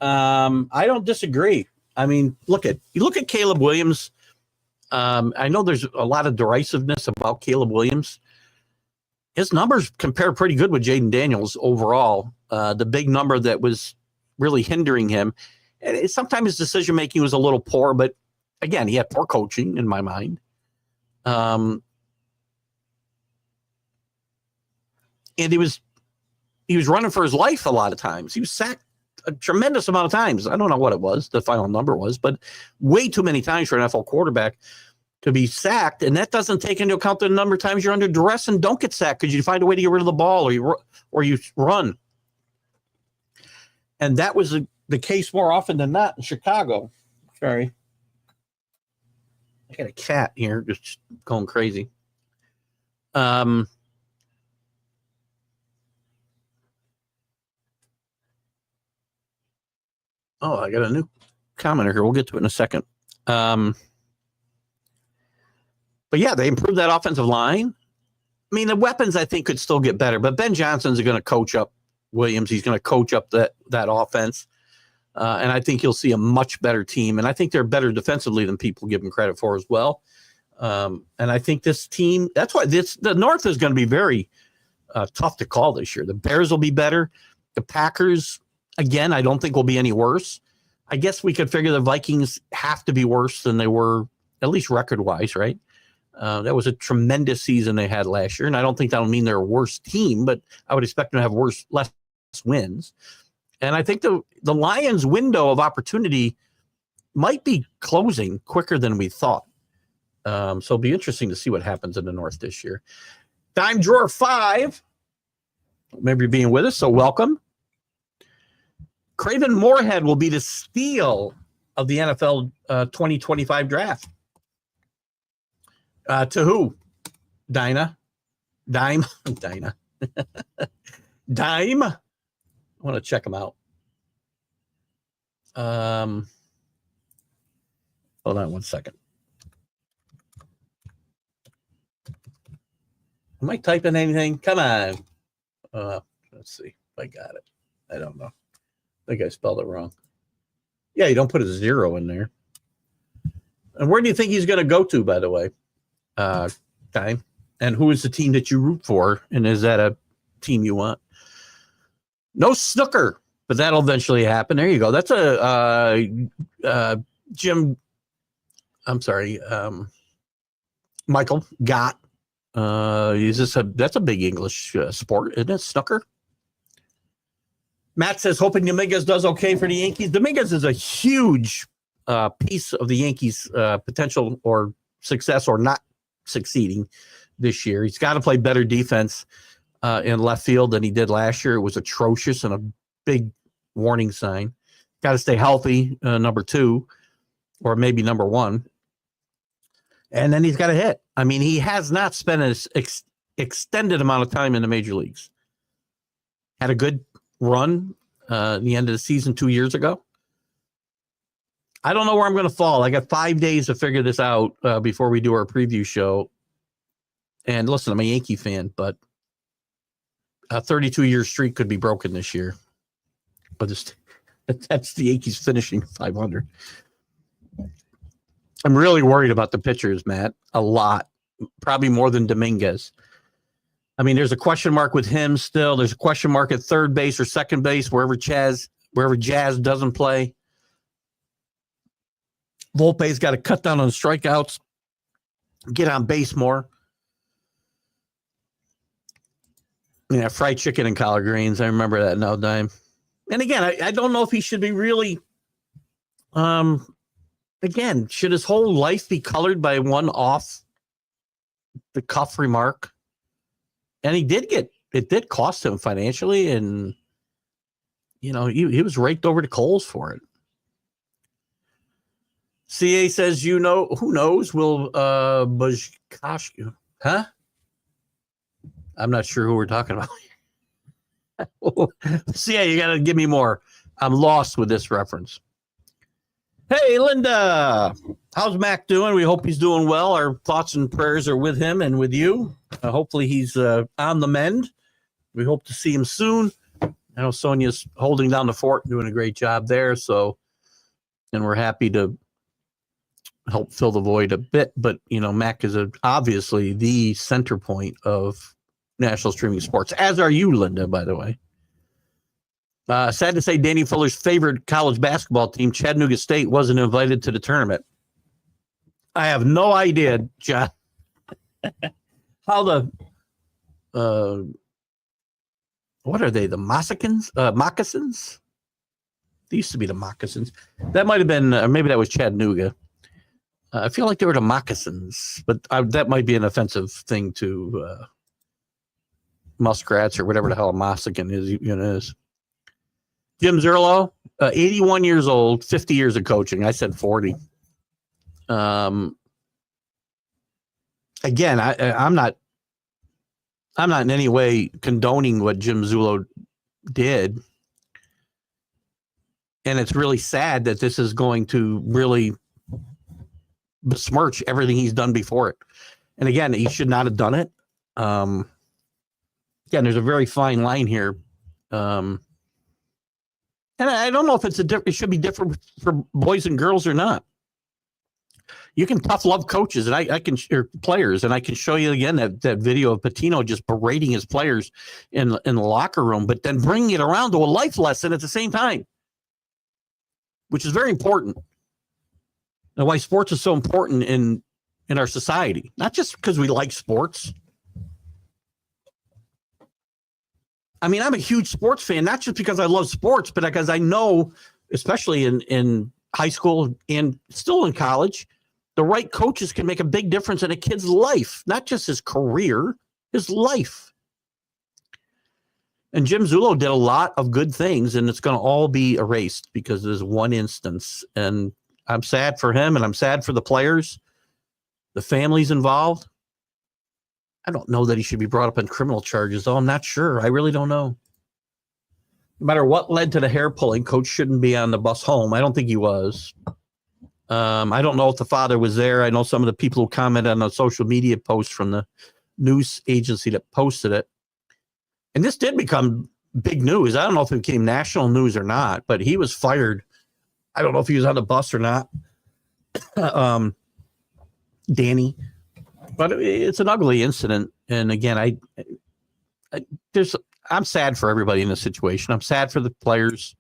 I don't disagree. I mean, look at Caleb Williams. I know there's a lot of derisiveness about Caleb Williams. His numbers compare pretty good with Jaden Daniels overall. The big number that was really hindering him, and sometimes his decision making was a little poor, but again, he had poor coaching in my mind. And he was running for his life a lot of times. He was sacked a tremendous amount of times. I don't know what it was, the final number was, but way too many times for an NFL quarterback to be sacked. And that doesn't take into account the number of times you're under duress and don't get sacked because you find a way to get rid of the ball or you run. And that was the case more often than not in Chicago. Sorry. I got a cat here just going crazy. Oh, I got a new commenter here. We'll get to it in a second. But yeah, they improved that offensive line. I mean, the weapons I think could still get better, but Ben Johnson's going to coach up Williams. He's going to coach up that offense. And I think you'll see a much better team. And I think they're better defensively than people give them credit for as well. And I think this team, that's why the North is going to be very tough to call this year. The Bears will be better. The Packers, again, I don't think will be any worse. I guess we could figure the Vikings have to be worse than they were, at least record-wise, right? That was a tremendous season they had last year, and I don't think that'll mean they're a worse team, but I would expect them to have less wins. And I think the Lions' window of opportunity might be closing quicker than we thought. So it'll be interesting to see what happens in the North this year. Dime Drawer 5, maybe you're being with us, so welcome. Craven Moorhead will be the steal of the NFL 2025 draft. To who? Dinah? Dime? Dinah. Dime? I want to check them out. Hold on one second. Am I typing anything? Come on. Let's see if I got it. I don't know. I think I spelled it wrong. Yeah, you don't put a 0 in there. And where do you think he's going to go to, by the way? Time. And who is the team that you root for? And is that a team you want? No snooker, but that'll eventually happen. There you go. That's Jim. I'm sorry. Michael Gott. That's a big English sport, isn't it? Snooker. Matt says, hoping Dominguez does okay for the Yankees. Dominguez is a huge piece of the Yankees' potential or success or not succeeding this year. He's got to play better defense in left field than he did last year. It was atrocious and a big warning sign. Got to stay healthy, number 2, or maybe number 1. And then he's got to hit. I mean, he has not spent an extended amount of time in the major leagues. Had a good run the end of the season 2 years ago. I don't know where I'm going to fall. I got 5 days to figure this out before we do our preview show. And listen, I'm a Yankee fan, but a 32-year streak could be broken this year. But that's the Yankees finishing 500. I'm really worried about the pitchers, Matt, a lot, probably more than Dominguez. I mean, there's a question mark with him still. There's a question mark at third base or second base, wherever Jazz doesn't play. Volpe's got to cut down on strikeouts, get on base more. Yeah, fried chicken and collard greens. I remember that no dime. And again, I don't know if he should be really, again, should his whole life be colored by one off the cuff remark? And it did cost him financially. And, you know, he was raked over the coals for it. CA says, you know, who knows? Will Buzkashu, huh? I'm not sure who we're talking about. CA, you got to give me more. I'm lost with this reference. Hey, Linda. How's Mac doing? We hope he's doing well. Our thoughts and prayers are with him and with you. Hopefully he's on the mend. We hope to see him soon. I know Sonia's holding down the fort, doing a great job there. So, and we're happy to help fill the void a bit. But, you know, Mac is obviously the center point of national streaming sports, as are you, Linda, by the way. Sad to say Danny Fuller's favorite college basketball team, Chattanooga State, wasn't invited to the tournament. I have no idea, John, how the what are they, the moccasins? They used to be the moccasins. That might have been, maybe that was Chattanooga. I feel like they were the moccasins, but that might be an offensive thing to muskrats or whatever the hell a moccasin is. Jim Zerlo, 81 years old, 50 years of coaching. I said 40. Again, I'm not in any way condoning what Jim Zerlo did. And it's really sad that this is going to really besmirch everything he's done before it. And again, he should not have done it. Again, there's a very fine line here. And I don't know if it should be different for boys and girls or not. You can tough love coaches and I can or players, and I can show you again that video of Patino just berating his players in the locker room, but then bringing it around to a life lesson at the same time, which is very important. And why sports is so important in our society, not just because we like sports. I mean, I'm a huge sports fan, not just because I love sports, but because I know, especially in high school and still in college, the right coaches can make a big difference in a kid's life, not just his career, his life. And Jim Zerlo did a lot of good things, and it's going to all be erased because there's one instance. And I'm sad for him, and I'm sad for the players, the families involved. I don't know that he should be brought up on criminal charges, though. I'm not sure. I really don't know. No matter what led to the hair pulling, coach shouldn't be on the bus home. I don't think he was. I don't know if the father was there. I know some of the people who commented on the social media post from the news agency that posted it. And this did become big news. I don't know if it became national news or not, but he was fired. I don't know if he was on the bus or not. Danny. But it's an ugly incident. And again, I'm sad for everybody in this situation. I'm sad for the players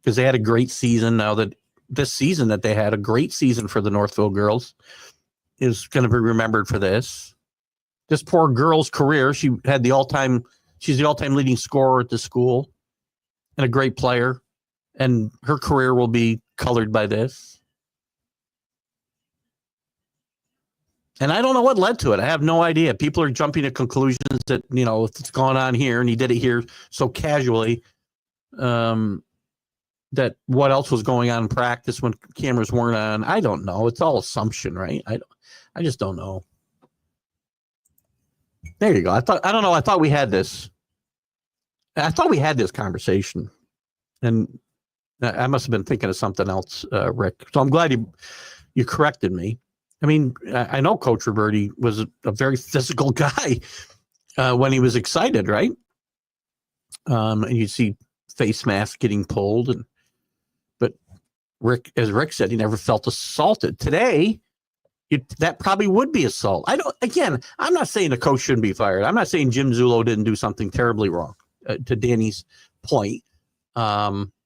because they had a great season. Now that this season that they had a great season for the Northville girls is going to be remembered for this. This poor girl's career. She's the all-time leading scorer at the school and a great player. And her career will be colored by this. And I don't know what led to it. I have no idea. People are jumping to conclusions that, you know, if it's going on here and he did it here so casually, that what else was going on in practice when cameras weren't on. I don't know. It's all assumption, right? I just don't know. There you go. I thought we had this. I thought we had this conversation. And I must have been thinking of something else, Rick. So I'm glad you corrected me. I mean, I know Coach Roberti was a very physical guy when he was excited, right? And you'd see face masks getting pulled, but Rick, as Rick said, he never felt assaulted. Today, that probably would be assault. I'm not saying the coach shouldn't be fired. I'm not saying Jim Zullo didn't do something terribly wrong. To Danny's point, again,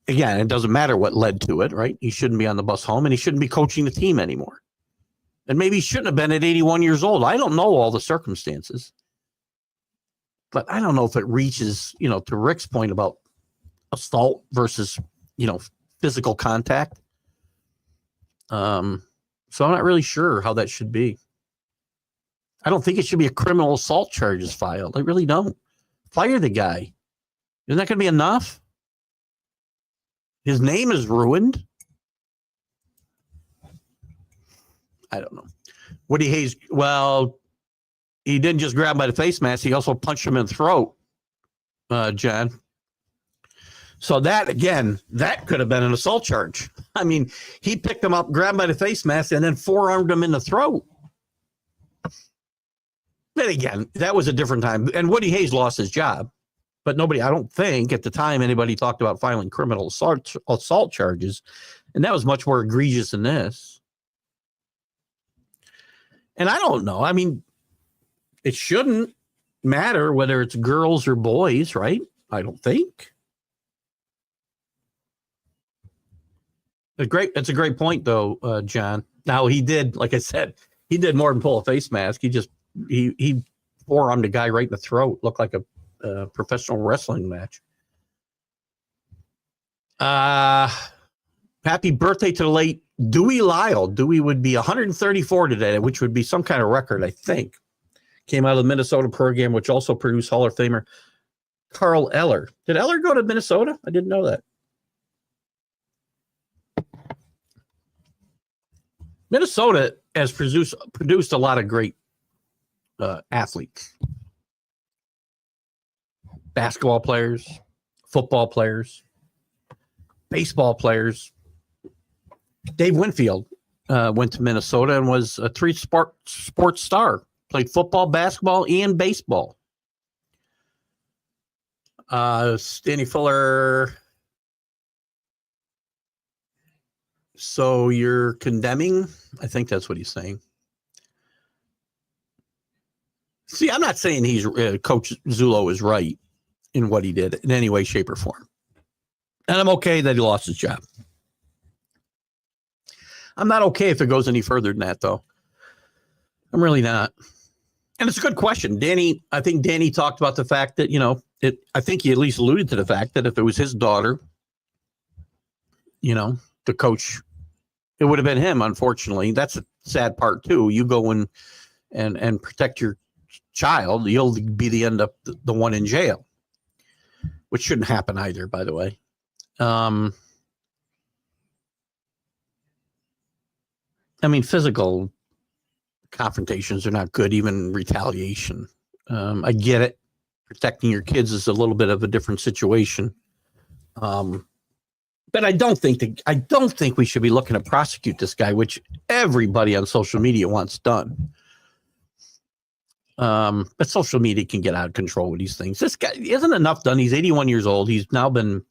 it doesn't matter what led to it, right? He shouldn't be on the bus home, and he shouldn't be coaching the team anymore. And maybe he shouldn't have been at 81 years old. I don't know all the circumstances, but I don't know if it reaches, to Rick's point about assault versus, physical contact. So I'm not really sure how that should be. I don't think it should be a criminal assault charges filed. I really don't. Fire the guy. Isn't that going to be enough? His name is ruined. I don't know. Woody Hayes, well, he didn't just grab him by the face mask. He also punched him in the throat, John. So that, again, that could have been an assault charge. I mean, he picked him up, grabbed him by the face mask, and then forearmed him in the throat. But again, that was a different time. And Woody Hayes lost his job. But nobody, I don't think at the time anybody talked about filing criminal assault charges. And that was much more egregious than this. And I don't know. I mean, it shouldn't matter whether it's girls or boys, right? I don't think. That's a great point, though, John. Now, he did, like I said, he did more than pull a face mask. He forearmed a guy right in the throat. Looked like a professional wrestling match. Happy birthday to the late Dewey Lyle. Dewey would be 134 today, which would be some kind of record, I think. Came out of the Minnesota program, which also produced Hall of Famer Carl Eller. Did Eller go to Minnesota? I didn't know that. Minnesota has produced a lot of great athletes. Basketball players, football players, baseball players. Dave Winfield went to Minnesota and was a sports star. Played football, basketball, and baseball. Stanley Fuller. So you're condemning? I think that's what he's saying. See, I'm not saying Coach Zullo is right in what he did in any way, shape, or form. And I'm okay that he lost his job. I'm not okay if it goes any further than that, though. I'm really not. And it's a good question. I think Danny talked about the fact that, I think he at least alluded to the fact that if it was his daughter, the coach, it would have been him, unfortunately. That's a sad part, too. You go and protect your child, you'll be the end up the one in jail, which shouldn't happen either, by the way. I mean, physical confrontations are not good, even retaliation. I get it. Protecting your kids is a little bit of a different situation. But I don't think we should be looking to prosecute this guy, which everybody on social media wants done. But social media can get out of control with these things. This guy isn't enough done. He's 81 years old. He's now been,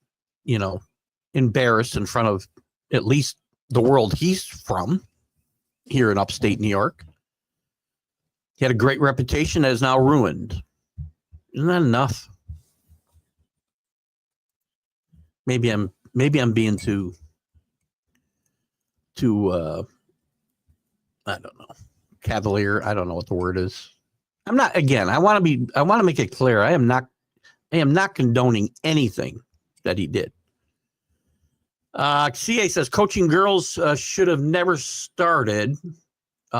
embarrassed in front of at least the world he's from here in upstate New York. He had a great reputation that is now ruined. Isn't that enough? Maybe I'm being too I don't know, cavalier. I don't know what the word is. I'm not, again, I want to make it clear. I am not condoning anything that he did. CA says coaching girls should have never started.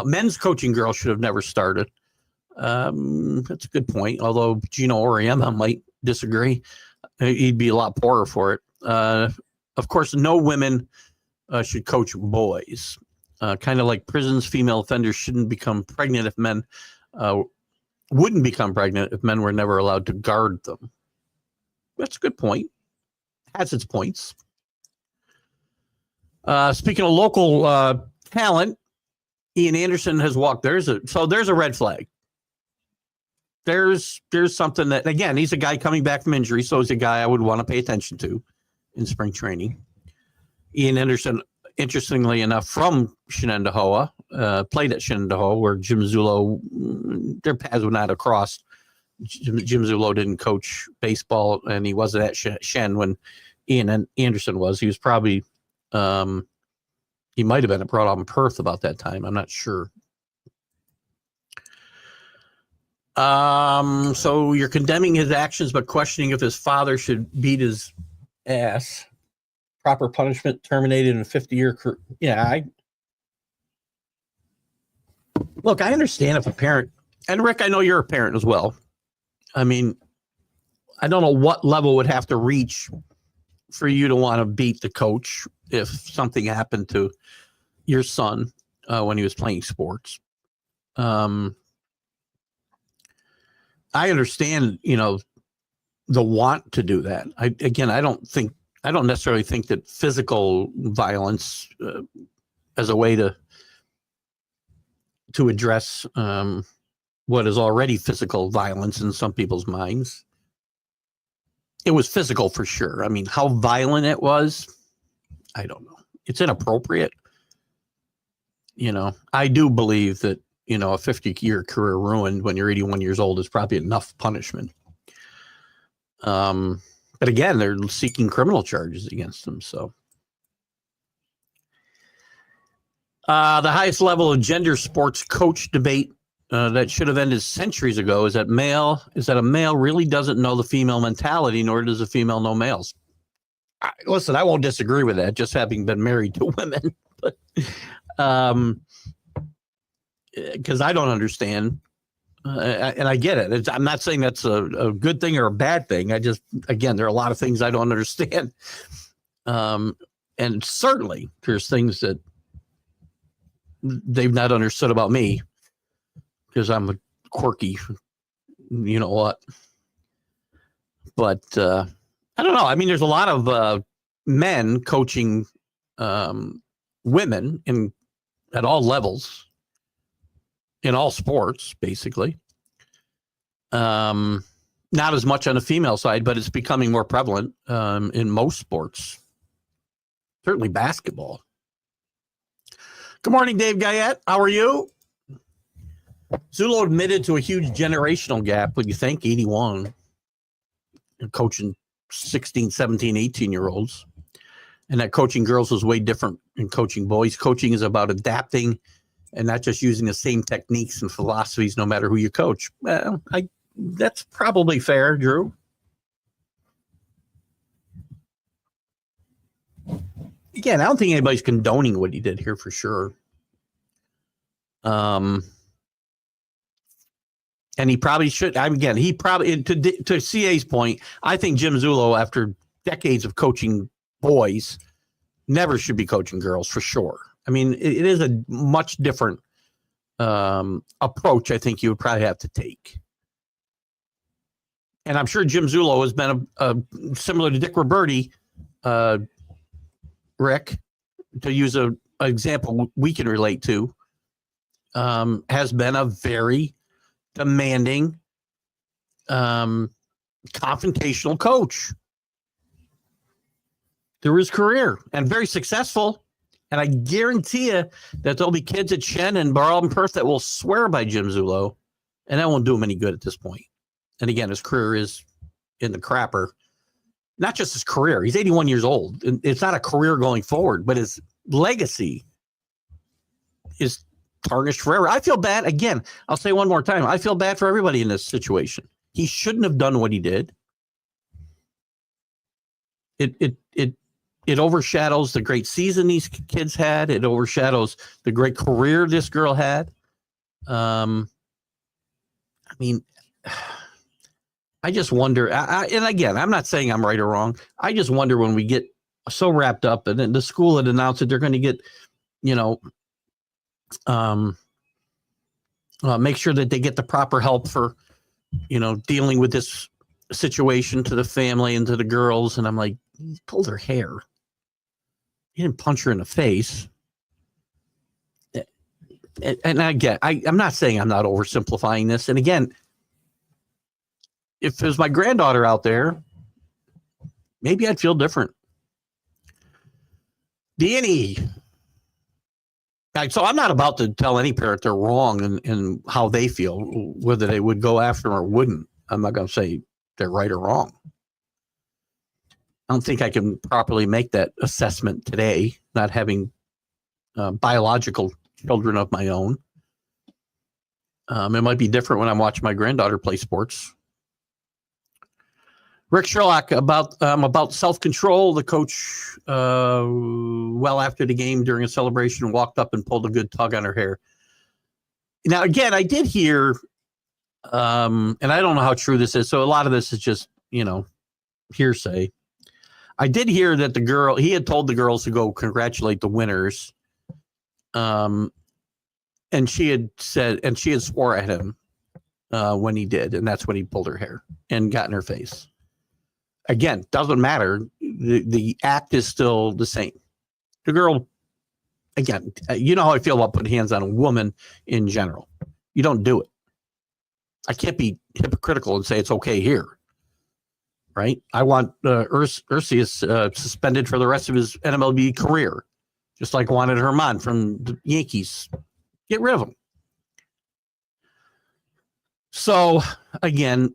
Men's coaching girls should have never started. That's a good point. Although Gino Oriema might disagree. He'd be a lot poorer for it. Of course, no women should coach boys. Kind of like prisons, female offenders shouldn't become pregnant if men wouldn't become pregnant if men were never allowed to guard them. That's a good point. Has its points. Speaking of local talent, Ian Anderson has walked. There's a red flag. There's something that, again, he's a guy coming back from injury, so he's a guy I would want to pay attention to in spring training. Ian Anderson, interestingly enough, from Shenendehowa, played at Shenendehowa, where Jim Zullo, their paths were not across. Jim Zullo didn't coach baseball, and he wasn't at Shen when Ian Anderson was. He was probably, he might have been at Broadalm Perth about that time. I'm not sure. So you're condemning his actions, but questioning if his father should beat his ass. Proper punishment, terminated in a 50-year career. Yeah, look, I understand if a parent, and Rick, I know you're a parent as well. I mean, I don't know what level would have to reach for you to want to beat the coach if something happened to your son when he was playing sports. I understand, the want to do that. I don't necessarily think that physical violence as a way to address what is already physical violence in some people's minds. It was physical for sure. I mean, how violent it was, I don't know. It's inappropriate. I do believe that, a 50-year career ruined when you're 81 years old is probably enough punishment. But again, they're seeking criminal charges against them. So the highest level of gender sports coach debate that should have ended centuries ago is that a male really doesn't know the female mentality, nor does a female know males. Listen, I won't disagree with that, just having been married to women. But because I don't understand, and I get it. I'm not saying that's a good thing or a bad thing. Again, there are a lot of things I don't understand. And certainly there's things that they've not understood about me because I'm a quirky, you know what. But I don't know. I mean, there's a lot of men coaching women at all levels, in all sports, basically. Not as much on the female side, but it's becoming more prevalent in most sports. Certainly basketball. Good morning, Dave Guyette. How are you? Zullo admitted to a huge generational gap. What do you think? 81. Coaching 16, 17, 18-year-olds. And that coaching girls was way different than coaching boys. Coaching is about adapting and not just using the same techniques and philosophies no matter who you coach. Well, that's probably fair, Drew. Again, I don't think anybody's condoning what he did here for sure. And he probably should. Again, he probably, to CA's point, I think Jim Zullo, after decades of coaching boys, never should be coaching girls for sure. I mean, it is a much different approach I think you would probably have to take. And I'm sure Jim Zullo has been similar to Dick Roberti, Rick, to use an example we can relate to, has been a very demanding, confrontational coach through his career and very successful. And I guarantee you that there'll be kids at Shen and Broadalm Perth that will swear by Jim Zullo, and that won't do him any good at this point. And again, his career is in the crapper. Not just his career. He's 81 years old. It's not a career going forward, but his legacy is tarnished forever. I feel bad. Again, I'll say one more time. I feel bad for everybody in this situation. He shouldn't have done what he did. It overshadows the great season these kids had. It overshadows the great career this girl had. I mean, I just wonder, and again, I'm not saying I'm right or wrong. I just wonder when we get so wrapped up, and then the school had announced that they're going to get, make sure that they get the proper help for, dealing with this situation to the family and to the girls, and I'm like, he pulled her hair. He didn't punch her in the face. And I'm not saying I'm not oversimplifying this. And again, if there's my granddaughter out there, maybe I'd feel different. Danny. So I'm not about to tell any parent they're wrong in how they feel, whether they would go after them or wouldn't. I'm not going to say they're right or wrong. I don't think I can properly make that assessment today, not having biological children of my own. It might be different when I'm watching my granddaughter play sports. Rick Sherlock about self-control. The coach, well after the game during a celebration, walked up and pulled a good tug on her hair. Now, again, I did hear, and I don't know how true this is, so a lot of this is just, hearsay. I did hear that he had told the girls to go congratulate the winners. And she had swore at him when he did, and that's when he pulled her hair and got in her face. Again, doesn't matter. The act is still the same. The girl, again, you know how I feel about putting hands on a woman in general. You don't do it. I can't be hypocritical and say it's okay here, right? I want Ursius suspended for the rest of his NMLB career, just like I wanted Herman from the Yankees. Get rid of him. So, again,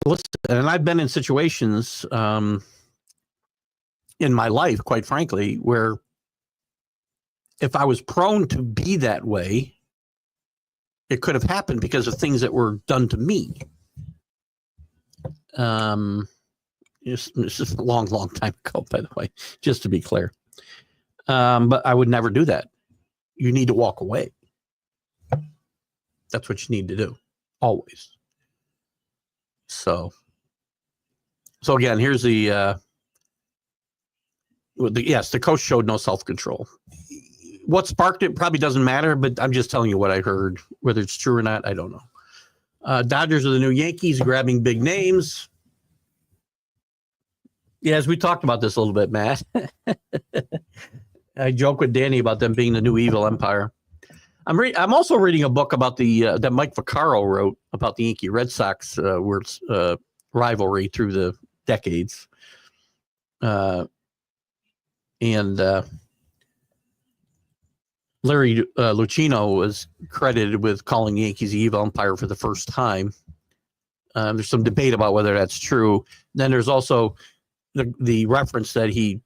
listen, and I've been in situations in my life, quite frankly, where if I was prone to be that way, it could have happened because of things that were done to me. This is a long, long time ago, by the way, just to be clear. But I would never do that. You need to walk away. That's what you need to do, always. So again, here's the coach showed no self-control. What sparked it probably doesn't matter, but I'm just telling you what I heard. Whether it's true or not, I don't know. Dodgers are the new Yankees, grabbing big names. Yeah, as we talked about this a little bit, Matt. I joke with Danny about them being the new evil empire. I'm also reading a book about that Mike Vaccaro wrote about the Yankee Red Sox rivalry through the decades. And Larry Lucchino was credited with calling the Yankees the evil empire for the first time. There's some debate about whether that's true. Then there's also the reference that he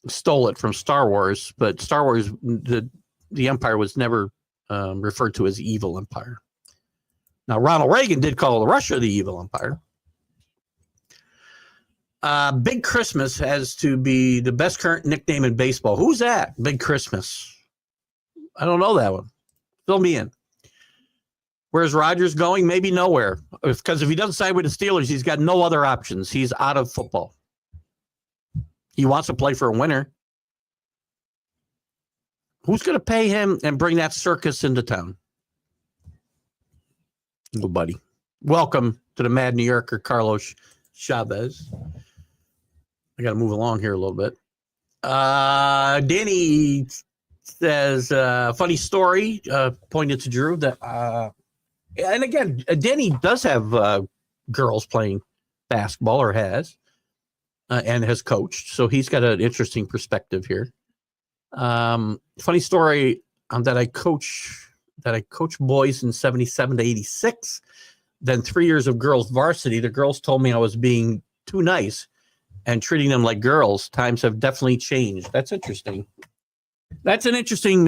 stole it from Star Wars, but Star Wars, the empire was never referred to as evil empire. Now, Ronald Reagan did call Russia the evil empire. Big Christmas has to be the best current nickname in baseball. Who's that? Big Christmas. I don't know that one. Fill me in. Where's Rodgers going? Maybe nowhere. Because if he doesn't sign with the Steelers, he's got no other options. He's out of football. He wants to play for a winner. Who's going to pay him and bring that circus into town? Nobody. Welcome to the Mad New Yorker, Carlos Chavez. I got to move along here a little bit. Danny says, funny story, pointed to Drew. And again, Danny does have girls playing basketball, or has, and has coached. So he's got an interesting perspective here. Funny story that I coach boys in 77 to 86. Then 3 years of girls varsity. The girls told me I was being too nice and treating them like girls. Times have definitely changed. That's interesting. That's an interesting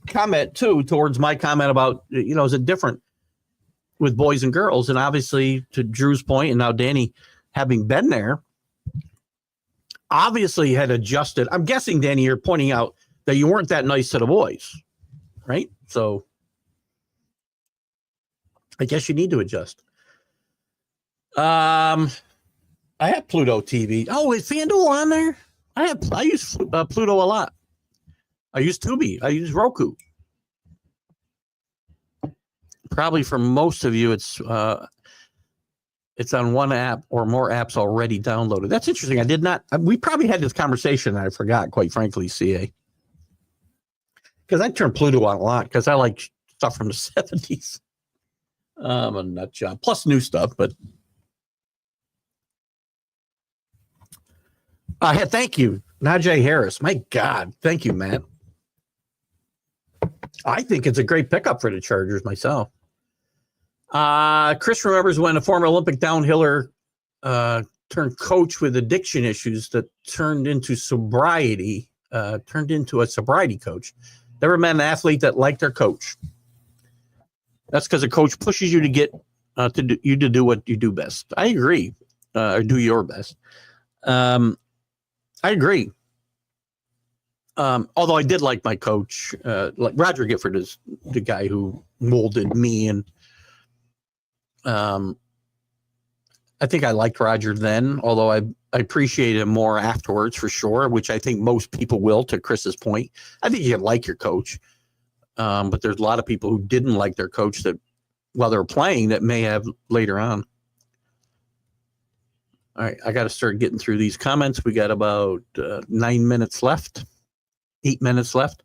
comment too, towards my comment about, is it different with boys and girls? And obviously, to Drew's point, and now Danny having been there, obviously had adjusted. I'm guessing, Danny, you're pointing out that you weren't that nice to the boys, right? So I guess you need to adjust. I have Pluto TV. Oh, is FanDuel on there? I use Pluto a lot. I use Tubi. I use Roku. Probably for most of you, it's It's on one app or more apps already downloaded. That's interesting. I did not. We probably had this conversation. And I forgot, quite frankly, CA. Because I turned Pluto on a lot because I like stuff from the 70s. A nut job. Plus new stuff, but. Thank you, Najee Harris. My God. Thank you, Matt. I think it's a great pickup for the Chargers myself. Chris remembers when a former Olympic downhiller turned coach with addiction issues that turned into a sobriety coach. Never met an athlete that liked their coach. That's because a coach pushes you to get to do what you do best. I agree, or do your best. I agree. Although I did like my coach, like Roger Gifford is the guy who molded me, and I think I liked Roger then, although I appreciated him more afterwards for sure, which I think most people will, to Chris's point. I think you can like your coach, but there's a lot of people who didn't like their coach that while they're playing that may have later on. All right, I got to start getting through these comments. We got about 9 minutes left. 8 minutes left.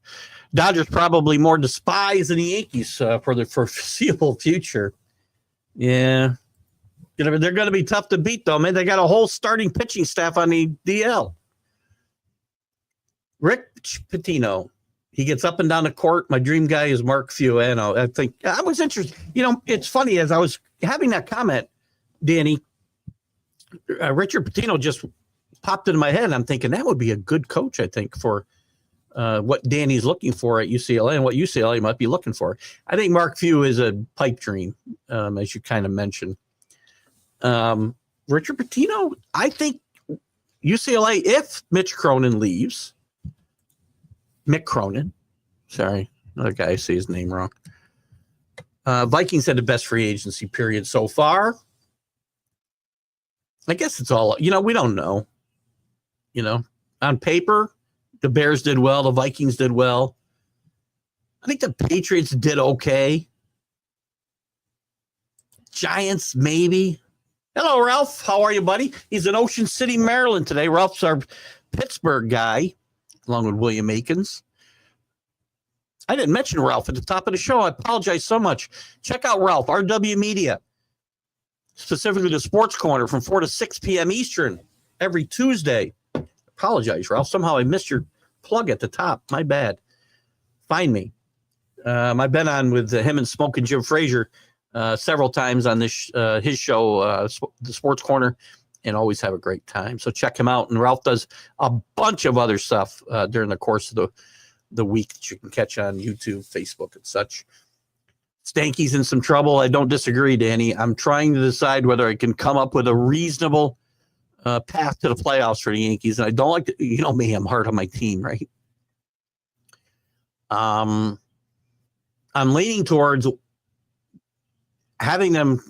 Dodgers probably more despised than the Yankees for the foreseeable future. Yeah. They're going to be tough to beat, though, man. They got a whole starting pitching staff on the DL. Rick Pitino. He gets up and down the court. My dream guy is Mark Few. I think I was interested. It's funny, as I was having that comment, Danny, Richard Pitino just popped into my head. I'm thinking that would be a good coach, I think, for what Danny's looking for at UCLA and what UCLA might be looking for. I think Mark Few is a pipe dream, as you kind of mentioned. Richard Pitino, I think UCLA, if Mick Cronin, sorry, another guy, I say his name wrong. Vikings had the best free agency period so far. I guess it's all, we don't know. On paper, the Bears did well. The Vikings did well. I think the Patriots did okay. Giants, maybe. Hello, Ralph. How are you, buddy? He's in Ocean City, Maryland today. Ralph's our Pittsburgh guy, along with William Akins. I didn't mention Ralph at the top of the show. I apologize so much. Check out Ralph, RW Media, specifically the Sports Corner from 4 to 6 p.m. Eastern every Tuesday. Apologize, Ralph. Somehow I missed your plug at the top. My bad. Find me. I've been on with him and Smoke and Jim Frazier several times on this his show, the Sports Corner, and always have a great time. So check him out. And Ralph does a bunch of other stuff during the course of the week that you can catch on YouTube, Facebook, and such. Stanky's in some trouble. I don't disagree, Danny. I'm trying to decide whether I can come up with a reasonable path to the playoffs for the Yankees. And I don't like to, me, I'm hard on my team, right? I'm leaning towards having them,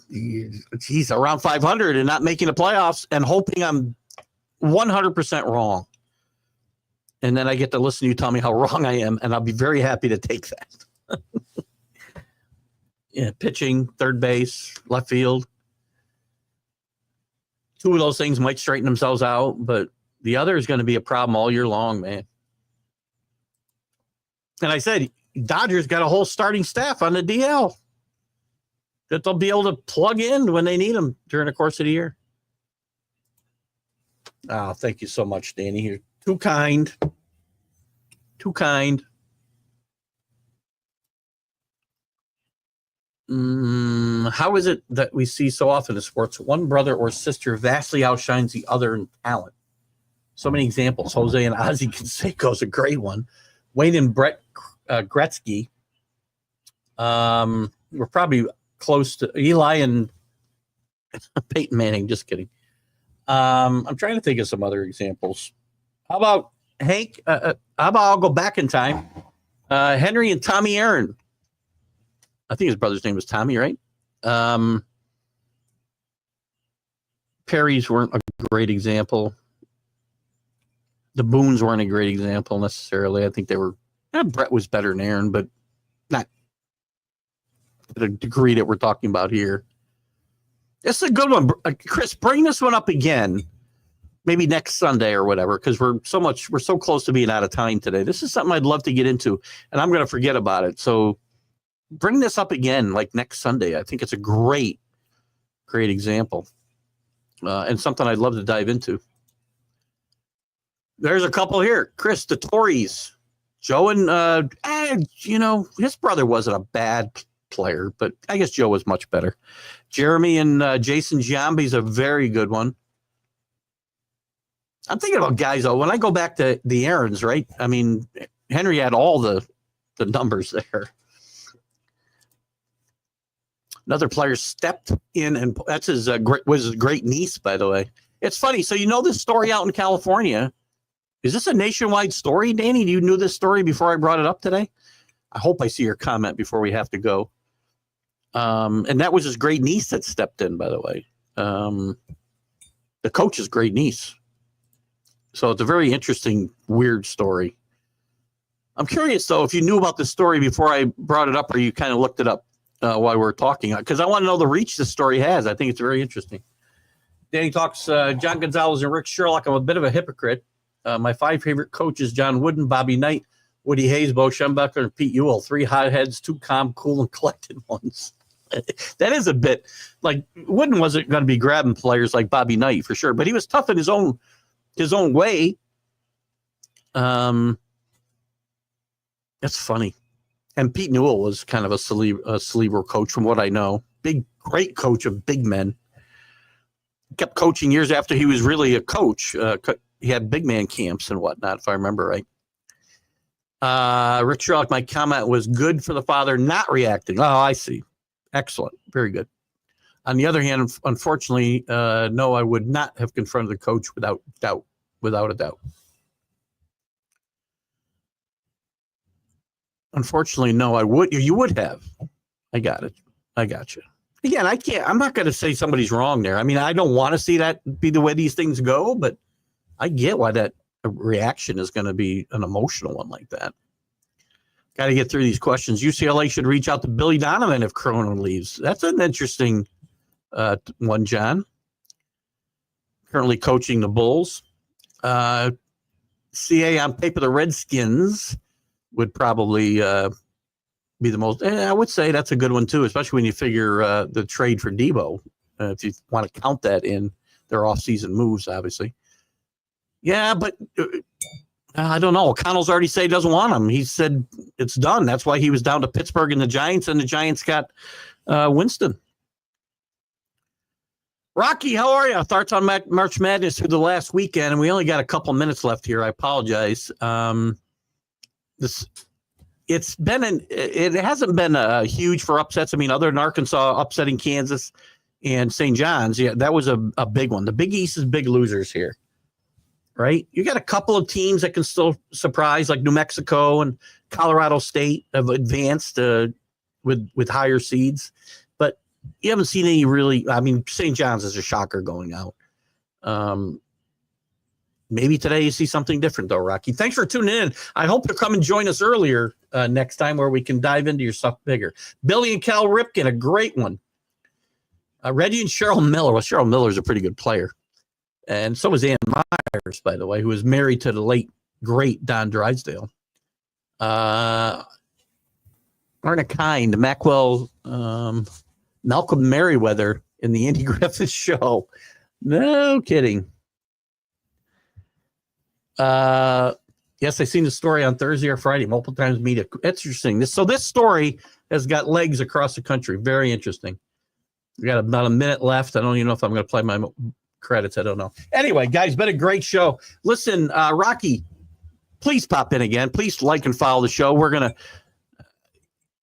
around 500 and not making the playoffs and hoping I'm 100% wrong. And then I get to listen to you tell me how wrong I am, and I'll be very happy to take that. Yeah, pitching, third base, left field. Two of those things might straighten themselves out, but the other is going to be a problem all year long, man. And I said, Dodgers got a whole starting staff on the DL that they'll be able to plug in when they need them during the course of the year. Oh, thank you so much, Danny. You're too kind. Too kind. How is it that we see so often in sports one brother or sister vastly outshines the other in talent? So many examples. Jose and Ozzie Canseco is a great one. Wayne and Brett Gretzky. We're probably close to Eli and Peyton Manning. Just kidding. I'm trying to think of some other examples. How about Hank? How about I'll go back in time? Henry and Tommy Aaron. I think his brother's name was Tommy, right? Perry's weren't a great example. The Boones weren't a great example necessarily. I think they were. Brett was better than Aaron, but not to the degree that we're talking about here. This is a good one. Chris, bring this one up again. Maybe next Sunday or whatever, because we're so close to being out of time today. This is something I'd love to get into, and I'm going to forget about it. So bring this up again, like next Sunday. I think it's a great example, and something I'd love to dive into. There's a couple here. Chris, the Tories, Joe and his brother wasn't a bad player, but I guess Joe was much better. Jeremy and Jason Giambi's a very good one. I'm thinking about guys, though, when I go back to the Aarons, right? I mean, Henry had all the numbers there. Another player stepped in, and that's his great niece, by the way. It's funny. So you know this story out in California. Is this a nationwide story, Danny? You knew this story before I brought it up today? I hope I see your comment before we have to go. And that was his great niece that stepped in, by the way. The coach's great niece. So it's a very interesting, weird story. I'm curious, though, if you knew about this story before I brought it up, or you kind of looked it up while we were talking, because I want to know the reach this story has. I think it's very interesting. Danny talks John Gonzalez and Rick Sherlock. I'm a bit of a hypocrite. My 5 favorite coaches: John Wooden, Bobby Knight, Woody Hayes, Bo Schembechler, and Pete Ewell. 3 hotheads, 2 calm, cool, and collected ones. That is a bit like Wooden wasn't going to be grabbing players like Bobby Knight for sure, but he was tough in his own way. That's funny. And Pete Newell was kind of a cerebral coach from what I know. Great coach of big men. Kept coaching years after he was really a coach. He had big man camps and whatnot, if I remember right. Rick Sherlock, my comment was good for the father not reacting. Oh, I see. Excellent. Very good. On the other hand, unfortunately, no, I would not have confronted the coach without a doubt. Unfortunately, no, I would. You would have. I got it. I got you. Again, I'm not going to say somebody's wrong there. I mean, I don't want to see that be the way these things go, but I get why that reaction is going to be an emotional one like that. Got to get through these questions. UCLA should reach out to Billy Donovan if Cronin leaves. That's an interesting one, John. Currently coaching the Bulls. CA on paper, the Redskins would probably be the most. I would say that's a good one too, especially when you figure the trade for Debo. If you want to count that in their offseason moves, obviously. Yeah, but I don't know. O'Connell's already said he doesn't want him. He said it's done. That's why he was down to Pittsburgh and the Giants got Winston. Rocky, how are you? Thoughts on March Madness through the last weekend, and we only got a couple minutes left here. I apologize. It hasn't been huge for upsets. I mean, other than Arkansas upsetting Kansas and St. John's, yeah, that was a big one. The Big East is big losers here, right? You got a couple of teams that can still surprise, like New Mexico and Colorado State have advanced with higher seeds, but you haven't seen any really. I mean, St. John's is a shocker going out. Maybe today you see something different, though, Rocky. Thanks for tuning in. I hope you'll come and join us earlier next time where we can dive into your stuff bigger. Billy and Cal Ripken, a great one. Reggie and Cheryl Miller. Well, Cheryl Miller's a pretty good player. And so was Ann Myers, by the way, who was married to the late, great Don Drysdale. Arna Kind, Macwell, Malcolm Merriweather in the Andy Griffith Show. No kidding. Yes, I seen the story on Thursday or Friday, multiple times media. It's interesting. This story has got legs across the country. Very interesting. We got about a minute left. I don't even know if I'm going to play my credits. I don't know. Anyway, guys, been a great show. Listen, Rocky, please pop in again. Please like and follow the show. We're going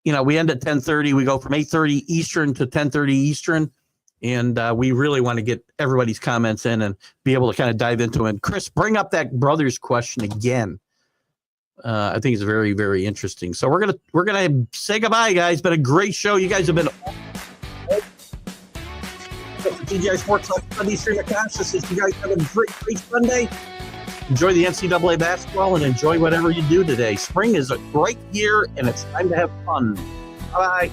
to, we end at 10:30. We go from 8:30 Eastern to 10:30 Eastern. And we really want to get everybody's comments in and be able to kind of dive into it. And Chris, bring up that brothers question again. I think it's very, very interesting. So we're gonna say goodbye, guys. Been a great show. You guys have been. TGI Sports Sunday Stream of Consciousness. You guys have a great Sunday. Enjoy the NCAA basketball and enjoy whatever you do today. Spring is a great year, and it's time to have fun. Bye.